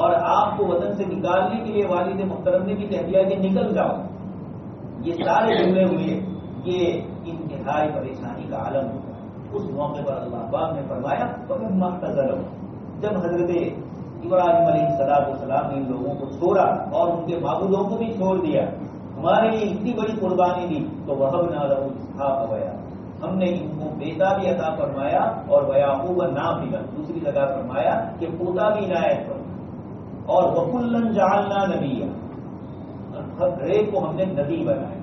S1: اور آپ کو وطن سے نکالنے کے لیے والد محترم نے بھی کہہ دیا کہ نکل جاؤ. یہ سارے جملے ہوئے یہ انتہائی پریشانی کا عالم ہوتا ہے. اس موقع پر اللہ پاک نے فرمایا جب حضرت ابراہیم علیہ السلام نے ان لوگوں کو چھوڑا اور ان کے معبودوں کو بھی چھوڑ دیا، ہمارے لیے اتنی بڑی قربانی دی تو وَهَبْنَا لَهُ إِسْحَاقَ وَيَعْقُوبَ، ہم نے ان کو بیٹا بھی عطا فرمایا اور وَيَعْقُوبَ نام بھی. دوسری جگہ فرمایا کہ پوتا بھی عنایت فرمایا، اور وَكُلًّا جَعَلْنَا نَبِيًّا، ہر ایک کو ہم نے نبی بنایا.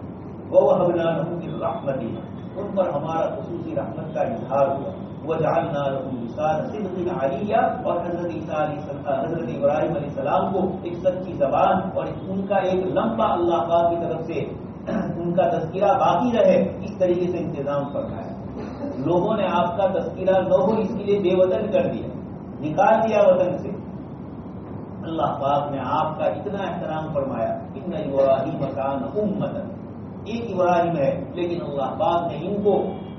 S1: وَوَهَبْنَا لَهُ مِن رَحْمَتِنَا، ان پر ہمارا خصوصی رحمت کا اظہار ہوا. وجعلنا لهم لسان صدق علیہ، اور حضرت ابراہیم علیہ السلام کو ایک سچی زبان اور ان کا ایک لمبا اللہ پاک کی طرف سے ان کا تذکرہ باقی رہے، اس طریقے سے انتظام فرمایا۔ لوگوں نے آپ کا تذکرہ نہ ہو اس کے لیے بے وطن کر دیا، نکال دیا وطن سے، اللہ پاک نے آپ کا اتنا احترام فرمایا۔ ان ابراہیم کان امۃ، ایک ابراہیم ہے لیکن اللہ پاک نے ان کو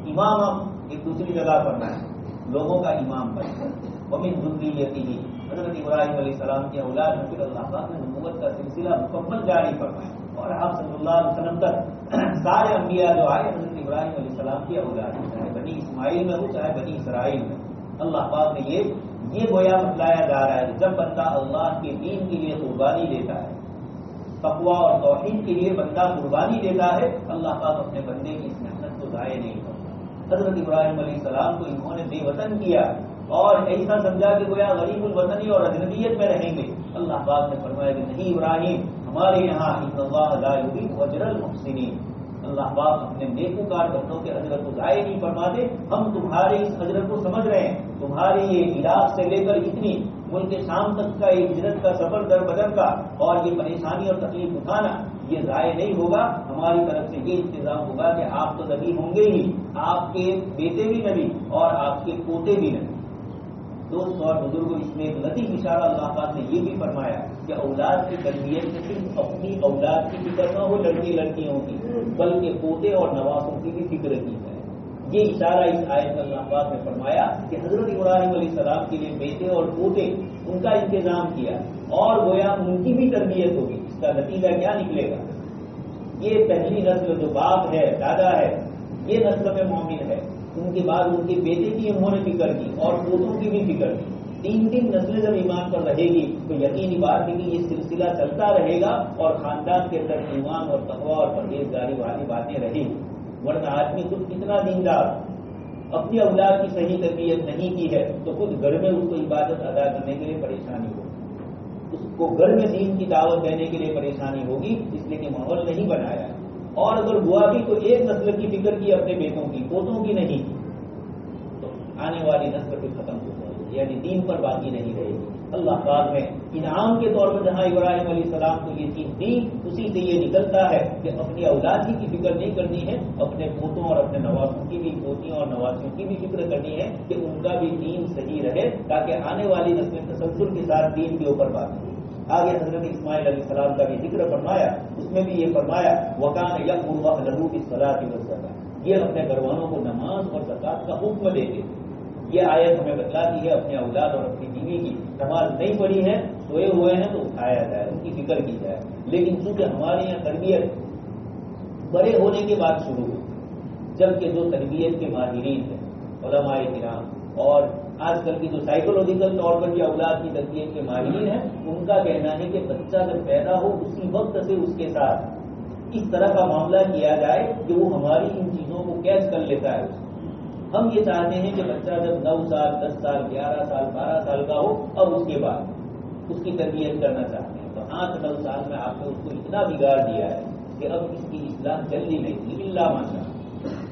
S1: امام ایک دوسری جگہ فرمایا، لوگوں کا امام بنا۔ ومن ذریتہ، حضرت ابراہیم علیہ السلام کی اولاد میں پھر اللہ پاک نے نبوت کا سلسلہ مکمل جاری فرمایا، اور آپ صلی اللہ علیہ وسلم تک سارے انبیاء جو آئے حضرت ابراہیم علیہ السلام کی اولاد، چاہے بنی اسماعیل میں ہو چاہے بنی اسرائیل میں، اللہ پاک نے یہ گویا بتلایا جا رہا ہے کہ جب بندہ اللہ کے دین کے لیے قربانی دیتا ہے، تقویٰ اور توحید کے لیے بندہ قربانی دیتا ہے، اللہ پاک اپنے بندے کی اس محنت کو ضائع نہیں کرتا۔ حضرت ابراہیم علیہ السلام کو انہوں نے بے وطن کیا اور ایسا سمجھا کہ گویا غریب الوطنی اور اجنبیت میں رہیں گے۔ اللہ پاک نے فرمایا کہ نہیں ابراہیم، ہمارے یہاں ان اللہ لا یضیع اجر المحسنین، اللہ پاک اپنے نیکوکار بندوں کے اجر کو ضائع نہیں فرماتے۔ ہم تمہارے اس اجر کو سمجھ رہے ہیں، تمہارے یہ عراق سے لے کر اتنی ملک شام تک کا ایک ہجرت کا سفر در بدر کا اور یہ پریشانی اور تکلیف اٹھانا یہ ضائع نہیں ہوگا، ہماری طرف سے یہ انتظام ہوگا کہ آپ تو نبی ہوں گے ہی، آپ کے بیٹے بھی نبی اور آپ کے پوتے بھی نبی۔ دوست اور بزرگوں، اس میں ایک لطیف اشارہ اللہ پاک نے یہ بھی فرمایا کہ اولاد کی تربیت میں صرف اپنی اولاد کی فکر نہ ہو لڑکی لڑکیوں کی، بلکہ پوتے اور نواسوں کی بھی فکر کی ہے۔ یہ اشارہ اس آیت میں اللہ پاک نے فرمایا کہ حضرت ابراہیم علیہ السلام کے لیے بیٹے اور پوتے ان کا انتظام کیا اور گویا ان کی بھی تربیت ہوگی۔ اس کا نتیجہ کیا نکلے گا؟ یہ پہلی نسل جو باپ ہے، دادا ہے، یہ نسل میں مومن ہے، ان کے بعد ان کے بیٹے کی انہوں نے فکر کی اور پوتوں کی بھی فکر کی۔ تین نسلیں جب ایمان پر رہے گی تو یقینی بات ہے کہ یہ سلسلہ چلتا رہے گا اور خاندان کے اندر ایمان اور تقویٰ اور پرہیزگاری والی باتیں رہیں گی۔ ورنہ آدمی خود کتنا دیندار، اپنی اولاد کی صحیح تربیت نہیں کی ہے تو خود گھر میں اس کو عبادت ادا کرنے کے لیے پریشانی ہوگی، اس کو گھر میں دین کی دعوت دینے کے لیے پریشانی ہوگی، اس لیے کہ ماحول نہیں بنایا۔ اور اگر ہوا بھی تو ایک نسل کی فکر کی اپنے بیٹوں کی، پوتوں کی نہیں، تو آنے والی نسل پھر ختم ہو جائے گی، یعنی دین پر باقی نہیں رہے گی۔ اللہ پاک نے انعام کے طور پر جہاں ابراہیم علیہ السلام کو یہ چیز دی، اسی سے یہ نکلتا ہے کہ اپنی اولاد کی فکر نہیں کرنی ہے، اپنے پوتوں اور اپنے نواسوں کی بھی، پوتیوں اور نواسیوں کی بھی فکر کرنی ہے کہ ان کا بھی دین صحیح رہے، تاکہ آنے والی نسل تسلسل کے ساتھ دین کے اوپر بات ہو۔ آگے حضرت اسماعیل علیہ السلام کا بھی ذکر فرمایا، اس میں بھی یہ فرمایا وَكَانَ يَأْمُرُ أَهْلَهُ بِالصَّلَاةِ وَالزَّكَاةِ، یہ اپنے گھر والوں کو نماز اور زکات کا حکم دیتے تھے۔ یہ آیت ہمیں بتلاتی ہے اپنے اولاد اور اپنی بیوی کی، نماز نہیں پڑھی ہے، سوئے ہوئے ہیں تو اٹھایا جائے، ان کی فکر کی جائے۔ لیکن چونکہ ہمارے یہاں تربیت بڑے ہونے کے بعد شروع ہوئی، جبکہ جو تربیت کے ماہرین ہیں علماء کرام اور آج کل کی جو سائیکولوجیکل طور پر بھی اولاد کی تربیت کے ماہرین ہیں، ان کا کہنا ہے کہ بچہ جب پیدا ہو اسی وقت سے اس کے ساتھ اس طرح کا معاملہ کیا جائے کہ وہ ہماری ان چیزوں کو کیچ کر لیتا ہے۔ ہم یہ چاہتے ہیں کہ بچہ جب 9 سال 10 سال 11 سال 12 سال کا ہو اب اس کے بعد اس کی تربیت کرنا چاہتے ہیں، تو 8-9 سال میں آپ نے اس کو اتنا بگاڑ دیا ہے کہ اب اس کی اصلاح جلدی نہیں، الا ماشاء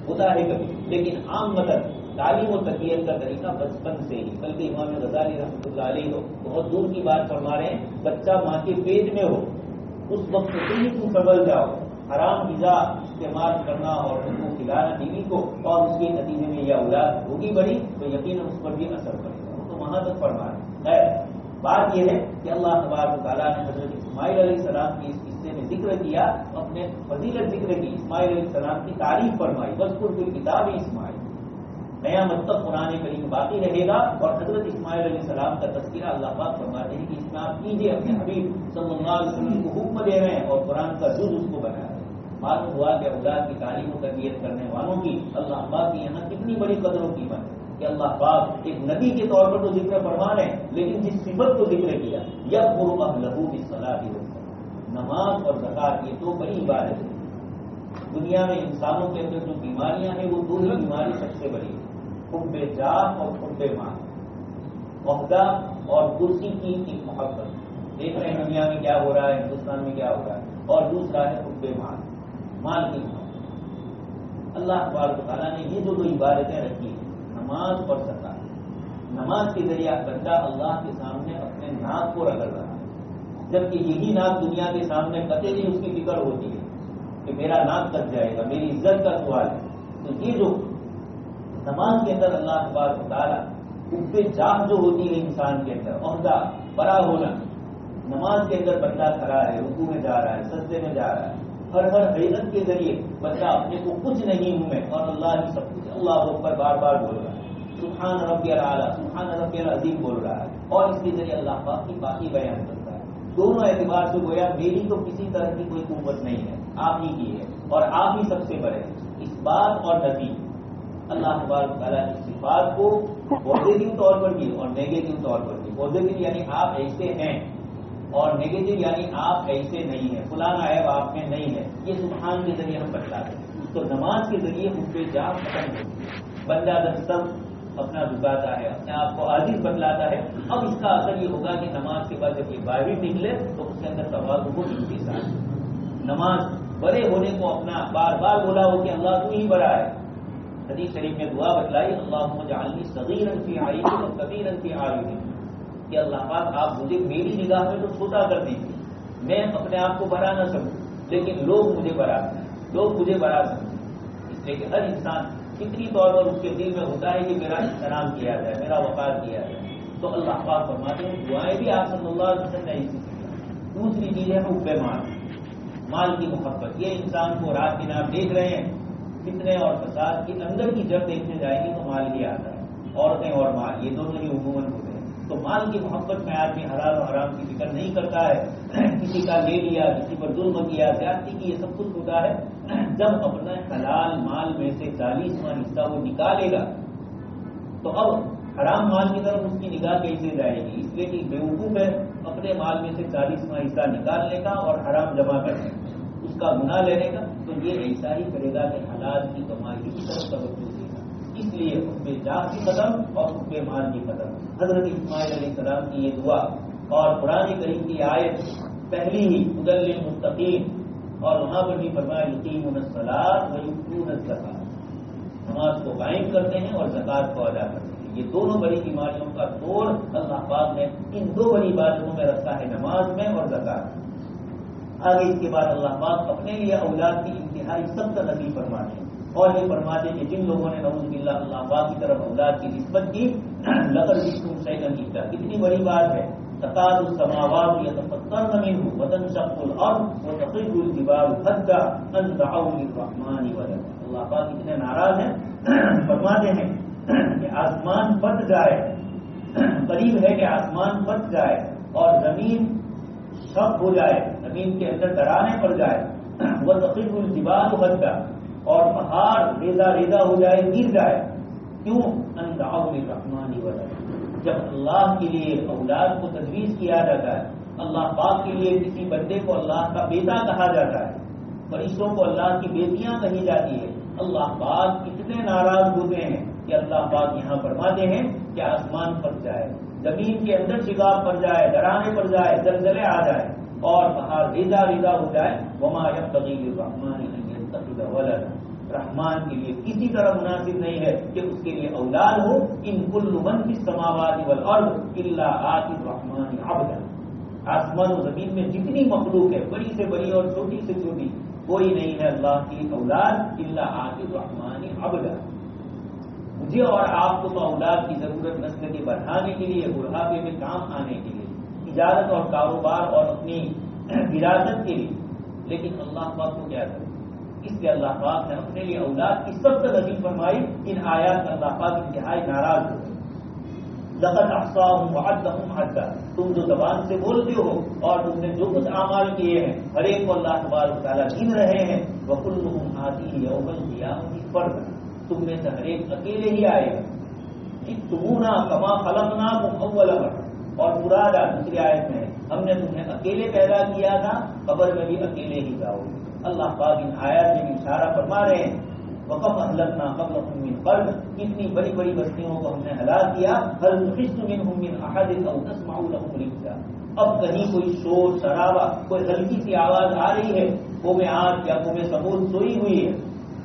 S1: ہوتا ہے کبھی، لیکن عام مطلب تعلیم و تربیت کا طریقہ بچپن سے ہی، بلکہ امام غزالی رحمۃ اللہ علیہ کو بہت دور کی بات فرما رہے ہیں، بچہ ماں کے پیٹ میں ہو اس وقت سے ہی تم سنبھل جاؤ، حرام غذا استعمال کرنا اور ان کو کھلانا بیوی کو، اور اس کے نتیجے میں یہ اولاد ہوگی بڑی تو یقیناً اس پر بھی اثر پڑے گا، وہ تو وہاں تک فرما رہے ہیں۔ بات یہ ہے کہ اللہ تبارک و تعالیٰ نے حضرت اسماعیل علیہ السلام کی اس قصے میں ذکر کیا، اپنے فضیلت ذکر کی، اسماعیل علیہ السلام کی تعریف فرمائی، وذکر فی الکتاب اسماعیل، قیامت تک قرآن کریم باقی رہے گا، اور حضرت اسماعیل علیہ السلام کا تذکرہ اللہ پاک فرماتے ہیں کہ اس میں آپ کیجیے، اپنے حبیب صلی اللہ علیہ وسلم کو حکم دے رہے ہیں اور قرآن کا جز اس کو بنا رہے ہیں۔ معلوم ہوا کہ اولاد کی تعلیم و تربیت کرنے والوں کی اللہ پاک کی یہاں کتنی بڑی قدر و قیمت ہے کہ اللہ پاک ایک نبی کے طور پر تو ذکر فرما رہے ہیں، لیکن جس صفت کو ذکر کیا یأمر أهله بالصلاة والزکاة، نماز اور زکات، یہ تو بڑی عبادت ہے۔ دنیا میں انسانوں کے اندر جو بیماریاں ہیں وہ 2 ہی بیماری سب سے بڑی ہے، حب جاہ اور حب مال، عہدہ اور کرسی کی ایک محبت۔ دیکھ رہے ہیں دنیا میں کیا ہو رہا ہے، ہندوستان میں کیا ہو رہا ہے، اور دوسرا ہے حب مال کی محبت۔ اللہ تبارک و تعالیٰ نے یہ جو عبادتیں رکھی ہیں، نماز اور زکات. نماز کے ذریعے بندہ اللہ کے سامنے اپنے ناک کو رگڑ رہا ہے، جبکہ یہی ناک دنیا کے سامنے کتے نہیں اس کی فکر ہوتی ہے کہ میرا ناک کٹ جائے گا، میری عزت کا سوال ہے. تو یہ جو نماز کے اندر اللہ تبارک و تعالیٰ اس پہ جاہ جو ہوتی ہے انسان کے اندر، عہدہ بڑا ہونا، نماز کے اندر بندہ کھڑا ہے، رکوع میں جا رہا ہے، سجدے میں جا رہا ہے، ہر حیرت کے ذریعے بندہ اپنے کو کچھ نہیں ہوں میں اور اللہ ہی سب کچھ، اللہ اکبر بار بار بول رہا ہے، سبحان ربی الاعلیٰ، سبحان ربی العظیم بول رہا ہے، اور اس کے ذریعے اللہ پاک کی باقی بیان کرتا ہے. دونوں اعتبار سے گویا میری تو کسی طرح کی کوئی قوت نہیں ہے، آپ ہی کی ہے اور آپ ہی سب سے بڑے ہیں. اس بات اور نبی اللہ تبارک تعالیٰ کی صفات کو پازیٹو طور پر بھی اور نیگیٹو طور پر بھی. پازیٹو یعنی آپ ایسے ہیں اور نیگیٹو یعنی آپ ایسے نہیں ہیں، فلاں عیب آپ میں نہیں ہے، یہ سبحان کے ذریعے ہم بتلاتے ہیں. تو نماز کے ذریعے اس پہ جان ختم ہوتی ہے. بندہ جب سب اپنا جھکاتا ہے، اپنے آپ کو عاجز بتلاتا ہے، اب اس کا اثر یہ ہوگا کہ نماز کے بعد جب یہ باہر نکلے تو اس کے اندر تواضع کو انکسار. نماز بڑے ہونے کو اپنا بار بار بولا ہو کہ اللہ تو ہی بڑا ہے. حدیث شریف میں دعا بتلائی، اللہم اجعلنی صغیرا فی عینی و کبیرا فی اعینی، کہ اللہ پاک آپ مجھے میری نگاہ میں تو چھوٹا کر دیجیے، میں اپنے آپ کو بڑا نہ سمجھوں، لیکن لوگ مجھے بڑا سمجھیں. اس لیے کہ ہر انسان فطری طور پر اس کے دل میں ہوتا ہے کہ میرا احترام کیا جائے، میرا وقار کیا جائے. تو اللہ پاک فرماتے ہیں دعائیں بھی آپ صلی اللہ علیہ وسلم نے ایسی سکھائی. دوسری چیز ہے حب مال کی محبت. یہ انسان کو رات دن آپ دیکھ رہے ہیں فتنے اور فساد کے اندر کی جب دیکھنے جائیں گے تو مال ہی آتا ہے. عورتیں اور مال یہ دونوں ہی عموماً ہوتے ہیں. تو مال کی محبت میں آدمی حلال و حرام کی فکر نہیں کرتا ہے، کسی کا لے لیا، کسی پر ظلم کیا، زیادتی کی، یہ سب کچھ ہوتا ہے. جب اپنا حلال مال میں سے 40واں حصہ وہ نکالے گا تو اب حرام مال کی طرف اس کی نگاہ کیسے جائے گی؟ اس لیے کہ بیوقوف ہے اپنے مال میں سے 40واں حصہ نکالنے کا اور حرام جمع کرنے کا، اس کا گناہ لینے کا. تو یہ ایسا ہی کرے گا کہ حلال کی کمائی کی طرف توجہ دے گا. اس لیے اس پہ جان کی قدم اور اس پہ مال کی قدم. حضرت اسماعیل علیہ السلام کی یہ دعا اور قرآن کریم کی آیت پہلی ہی هدی للمتقین، اور وہاں پر بھی فرمایا یقیمون الصلاۃ ویؤتون الزکاۃ، نماز کو قائم کرتے ہیں اور زکات کو ادا کرتے ہیں. یہ دونوں بڑی بیماریوں کا توڑ اللہ پاک نے ان دو بڑی باتوں میں رکھا ہے، نماز میں اور زکات. آگے اس کے بعد اللہ پاک اپنے لیے اولاد کی انتہائی سخت نصیب فرماتے ہیں اور یہ فرماتے کہ جن لوگوں نے نعوذ باللہ اللہ پاک کی طرف اولاد کی نسبت کی، لقد جئتم شیئا ادا، کتنی بڑی بات ہے. تکاد السماوات یتفطرن منه وتنشق الارض وتخر الجبال هدا ان دعوا للرحمن ولدا. اللہ پاک اتنے ناراض ہیں، فرماتے ہیں کہ آسمان پھٹ جائے، قریب ہے کہ آسمان پھٹ جائے اور زمین شق ہو جائے، زمین کے اندر درانے پڑ جائے، وتخر الجبال هدا، اور پہاڑ ریزہ ریزہ ہو جائے، گر جائے. کیوں؟ ان دعوا للرحمن ولدا. جب اللہ کے لیے اولاد کو تجویز کیا جاتا ہے، اللہ پاک کے لیے کسی بندے کو اللہ کا بیٹا کہا جاتا ہے، فرشتوں کو اللہ کی بیٹیاں کہی جاتی ہے، اللہ پاک کتنے ناراض ہوتے ہیں کہ اللہ پاک یہاں فرماتے ہیں کہ آسمان پھٹ جائے، زمین کے اندر شگاف پڑ جائے، درانے پڑ جائے، زلزلے آ جائے اور پہاڑ ریزہ ریزہ ہو جائے. وما ينبغي للرحمن ان يتخذ ولدا، رحمان کے لیے کسی طرح مناسب نہیں ہے کہ اس کے لیے اولاد ہو. ان کل من فی السماوات والارض الا آتی الرحمن عبدا، آسمان و زمین میں جتنی مخلوق ہے، بڑی سے بڑی اور چھوٹی سے چھوٹی، کوئی نہیں ہے اللہ کی اولاد الا آتی الرحمن عبدا. مجھے اور آپ کو تو اولاد کی ضرورت نسل کے بڑھانے کے لیے، بڑھاپے میں کام آنے کے لیے، تجارت اور کاروبار اور اپنی وراثت کے لیے، لیکن اللہ پاک کو کیا کرے؟ اس لیے اللہ پاک نے اپنے لیے اولاد کی سخت نصیب فرمائی. ان آیات میں اللہ پاک انتہائی ناراض ہو گئے. لقد احصاهم وعدهم عدا، تم جو زبان سے بولتے ہو اور تم نے جو کچھ اعمال کیے ہیں ہر ایک کو اللہ تبارک و تعالیٰ گن رہے ہیں. وکلهم آتیہ یوم القیامۃ فردا، تم میں سے ہر ایک اکیلے ہی آئے گا. جئتمونا کما خلقناکم اول مرہ، اور مراد دوسری آیت میں ہم نے تمہیں اکیلے پیدا کیا تھا، قبر میں بھی اکیلے ہی جاؤ گے. اللہ پاک ان آیات میں اشارہ فرما رہے ہیں وَكَمْ أَهْلَكْنَا قَبْلَهُم مِّن قَرْنٍ، کتنی بڑی بڑی بستیوں کو ہم نے ہلاک کیا. هَلْ تُحِسُّ مِنْهُم مِّنْ أَحَدٍ أَوْ تَسْمَعُ لَهُمْ رِكْزًا، اب کہیں کوئی شور شرابہ، کوئی ہلکی سی آواز آ رہی ہے، قوم عاد یا قوم ثمود سوئی ہوئی ہے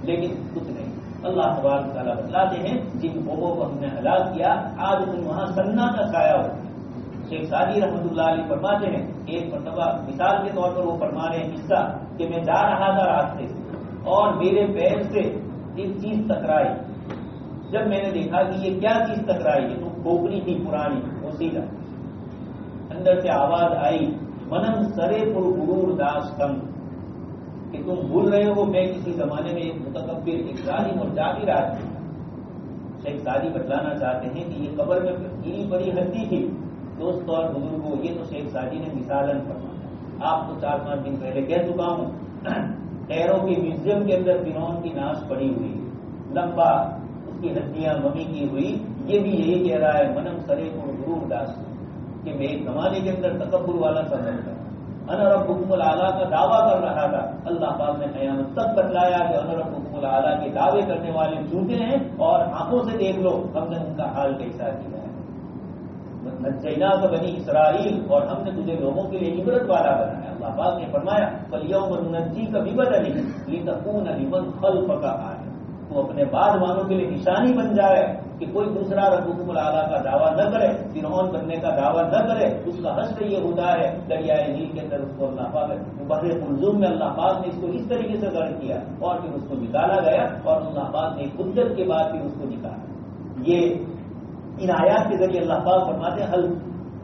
S1: لیکن کچھ نہیں. اللہ تبارک تعالیٰ بتلاتے ہیں جن قوموں کو ہم نے ہلاک کیا آج تم وہاں سناٹا چھایا ہو. شیخ سعدی رحمۃ اللہ علیہ فرماتے ہیں ایک مرتبہ مثال کے طور پر وہ فرما رہے ہیں قصہ کہ میں جا رہا تھا راستے سے اور میرے پیر سے ایک چیز ٹکرائی. جب میں نے دیکھا کہ یہ کیا چیز ٹکرائی ہے تو کھوپڑی تھی پرانی وہ سیدھا. اندر سے آواز آئی منم سرے پر غرور داستم کہ تم بھول رہے ہو میں کسی زمانے میں ایک متکبر ایک ظالم اور جابر آدمی. شیخ سعدی بتلانا چاہتے ہیں کہ یہ قبر میں گری پڑی ہڈی تھی. دوست اور بزرگوں یہ تو شیخ سعدی نے مثالاً فرمایا. آپ کو 4-5 دن پہلے کہہ چکا ہوں خیروں کے میوزیم کے اندر فرعون کی ناش پڑی ہوئی لمبا اس کی ہڈیاں ممی کی ہوئی. یہ بھی یہی کہہ رہا ہے منم سرے کو غرور داشت کہ میں ایک زمانے کے اندر تکبر والا سمجھ تھا. انا ربکم الاعلیٰ کا دعویٰ کر رہا تھا. اللہ پاک نے قیامت تک بتلایا کہ انا ربکم الاعلیٰ کے دعوے کرنے والے جھوٹے ہیں اور آنکھوں سے دیکھ لو ہم نے ان کا حال کیسا کیا ہے. نجیناک بنی اسرائیل اور ہم نے تجھے لوگوں کے لیے عبرت والا بنایا. اللہ پاک نے فرمایا فَالْيَوْمَ نُنَجِّيكَ بِبَدَنِكَ لِتَكُونَ لِمَنْ خَلْفَكَ آیَةً. تو اپنے بعد والوں کے لیے نشانی بن جائے کہ کوئی دوسرا ربکم الاعلیٰ کا دعویٰ نہ کرے فرعون بننے کا دعویٰ نہ کرے. اس کا حشر یہ ہوتا ہے دریائے نیل کے اندر اس کو اللہ پاک بحر قلزم میں اللہ پاک نے اس کو اس طریقے سے غرق کیا اور پھر اس کو نکالا گیا اور اللہ پاک نے مدت کے بعد پھر اس کو نکالا. یہ ان آیات کے ذریعے اللہ پاک فرماتے ہیں حل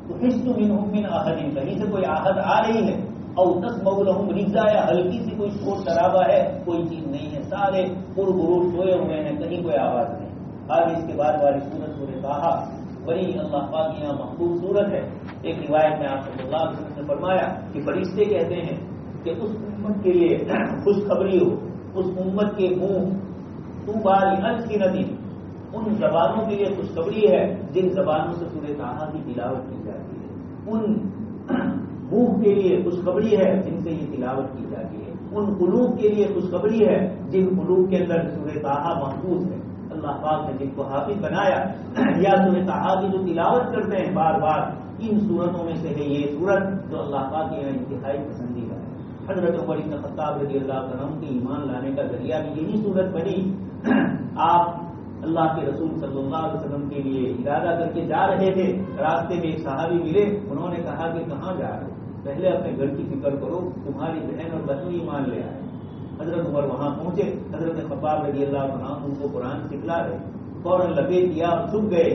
S1: تحس منہم من احد کہیں سے کوئی آہد آ رہی ہے او تسمع لهم رجزا یا ہلکی سی کوئی شور شرابہ ہے کوئی چیز نہیں ہے سارے پرغرور سوئے ہوئے ہیں کہیں کوئی آواز نہیں. آگے اس کے بعد والی سورت سورہ طٰہٰ بڑی اللہ پاک کی یہاں محفوظ سورت ہے. ایک روایت میں آپ صلی اللہ علیہ وسلم نے فرمایا کہ فرشتے کہتے ہیں کہ اس امت کے لیے خوشخبری ہو اس امت کے منہ طوبیٰ لألسنۃ ان زبانوں کے لیے خوشخبری ہے جن زبانوں سے سورہ طٰہٰ کی تلاوت کی جاتی ہے. ان منہ کے لیے خوشخبری ہے جن سے یہ تلاوت کی جاتی ہے. ان قلوب کے لیے خوشخبری ہے جن قلوب کے اندر سورہ طٰہٰ محفوظ ہے. اللہ پاک نے جن کو حافظ بنایا یا سورہ طٰہٰ کی جو تلاوت کرتے ہیں بار بار ان صورتوں میں سے ہے یہ صورت جو اللہ پاک کے انتہائی پسندیدہ ہے. حضرت عمر بن خطاب رضی اللہ عنہ کے ایمان لانے کا ذریعہ بھی یہی صورت بنی. آپ اللہ کے رسول صلی اللہ علیہ وسلم کے لیے ارادہ کر کے جا رہے تھے. راستے میں ایک صحابی ملے. انہوں نے کہا کہ کہاں جا رہے ہو پہلے اپنے گھر کی فکر کرو تمہاری بہن اور بچوں ایمان لے آئے. حضرت عمر وہاں پہنچے. حضرت خباب رضی اللہ عنہ ان کو قرآن سکھلا رہے. فوراً لپیٹ دیا اور چھپ گئے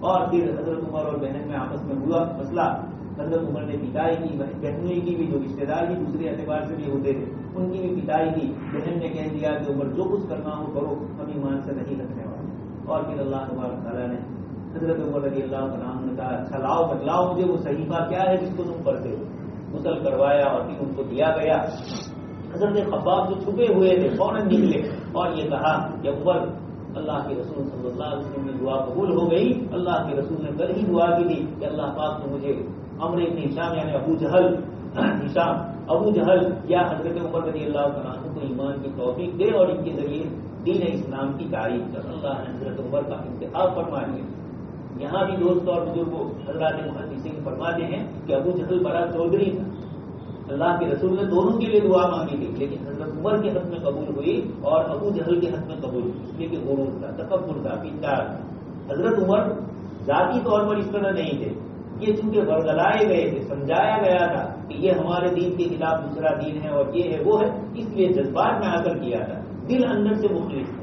S1: اور پھر حضرت عمر اور بہن میں آپس میں ہوا مسئلہ. حضرت عمر نے پٹائی کی بہنوئی کی بھی جو رشتے دار بھی دوسرے اعتبار سے بھی ہوتے تھے ان کی بھی پٹائی کی. بہن نے کہہ دیا کہ عمر جو کچھ کرنا ہو کرو ہم ایمان سے نہیں رکھنے والے. اور پھر اللہ تبارک تعالیٰ نے حضرت عمر رضی اللہ عنہ نے کہا اچھا لاؤ بتلاؤ مجھے وہ صحیفہ کیا ہے جس کو تم پڑھتے ہو. غسل کروایا اور پھر ان کو دیا گیا. حضرت خباب جو چھپے ہوئے تھے فوراً نکلے اور یہ کہا کہ عمر اللہ کے رسول صلی اللہ علیہ وسلم کی دعا قبول ہو گئی. اللہ کے رسول نے کل ہی دعا کی تھی کہ اللہ پاک تو مجھے عمرو بن ہشام یعنی ابو جہل یا حضرت عمر رضی اللہ عنہ کو ایمان کی توفیق دے اور ان کے ذریعے دین اسلام کی تعریف کر. اللہ نے حضرت عمر کا انتخاب فرما لیا. یہاں بھی دوست اور بزرگوں حضرات محدثین فرماتے ہیں کہ ابو جہل بڑا چودھری تھا. اللہ کے رسول نے دونوں کے لیے دعا مانگی تھی لیکن حضرت عمر کے حق میں قبول ہوئی اور ابو جہل کے حق میں قبول ہوئی اس لیے کہ غرور تھا تکبر تھا پنڈار. حضرت عمر ذاتی طور پر اس طرح نہیں تھے. یہ چونکہ ورگلائے گئے تھے سمجھایا گیا تھا کہ یہ ہمارے دین کے خلاف دوسرا دین ہے اور یہ ہے وہ ہے اس لیے جذبات میں آ کر کیا تھا. دل اندر سے مخلص تھا.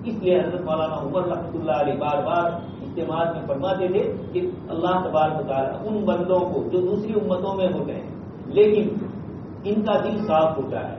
S1: اس لیے حضرت مولانا عمر رحمۃ اللہ علیہ بار بار اجتماعات میں فرماتے تھے کہ اللہ تبارک و تعالیٰ ان بندوں کو جو دوسری امتوں میں ہوتے ہیں لیکن ان کا دل صاف ہوتا ہے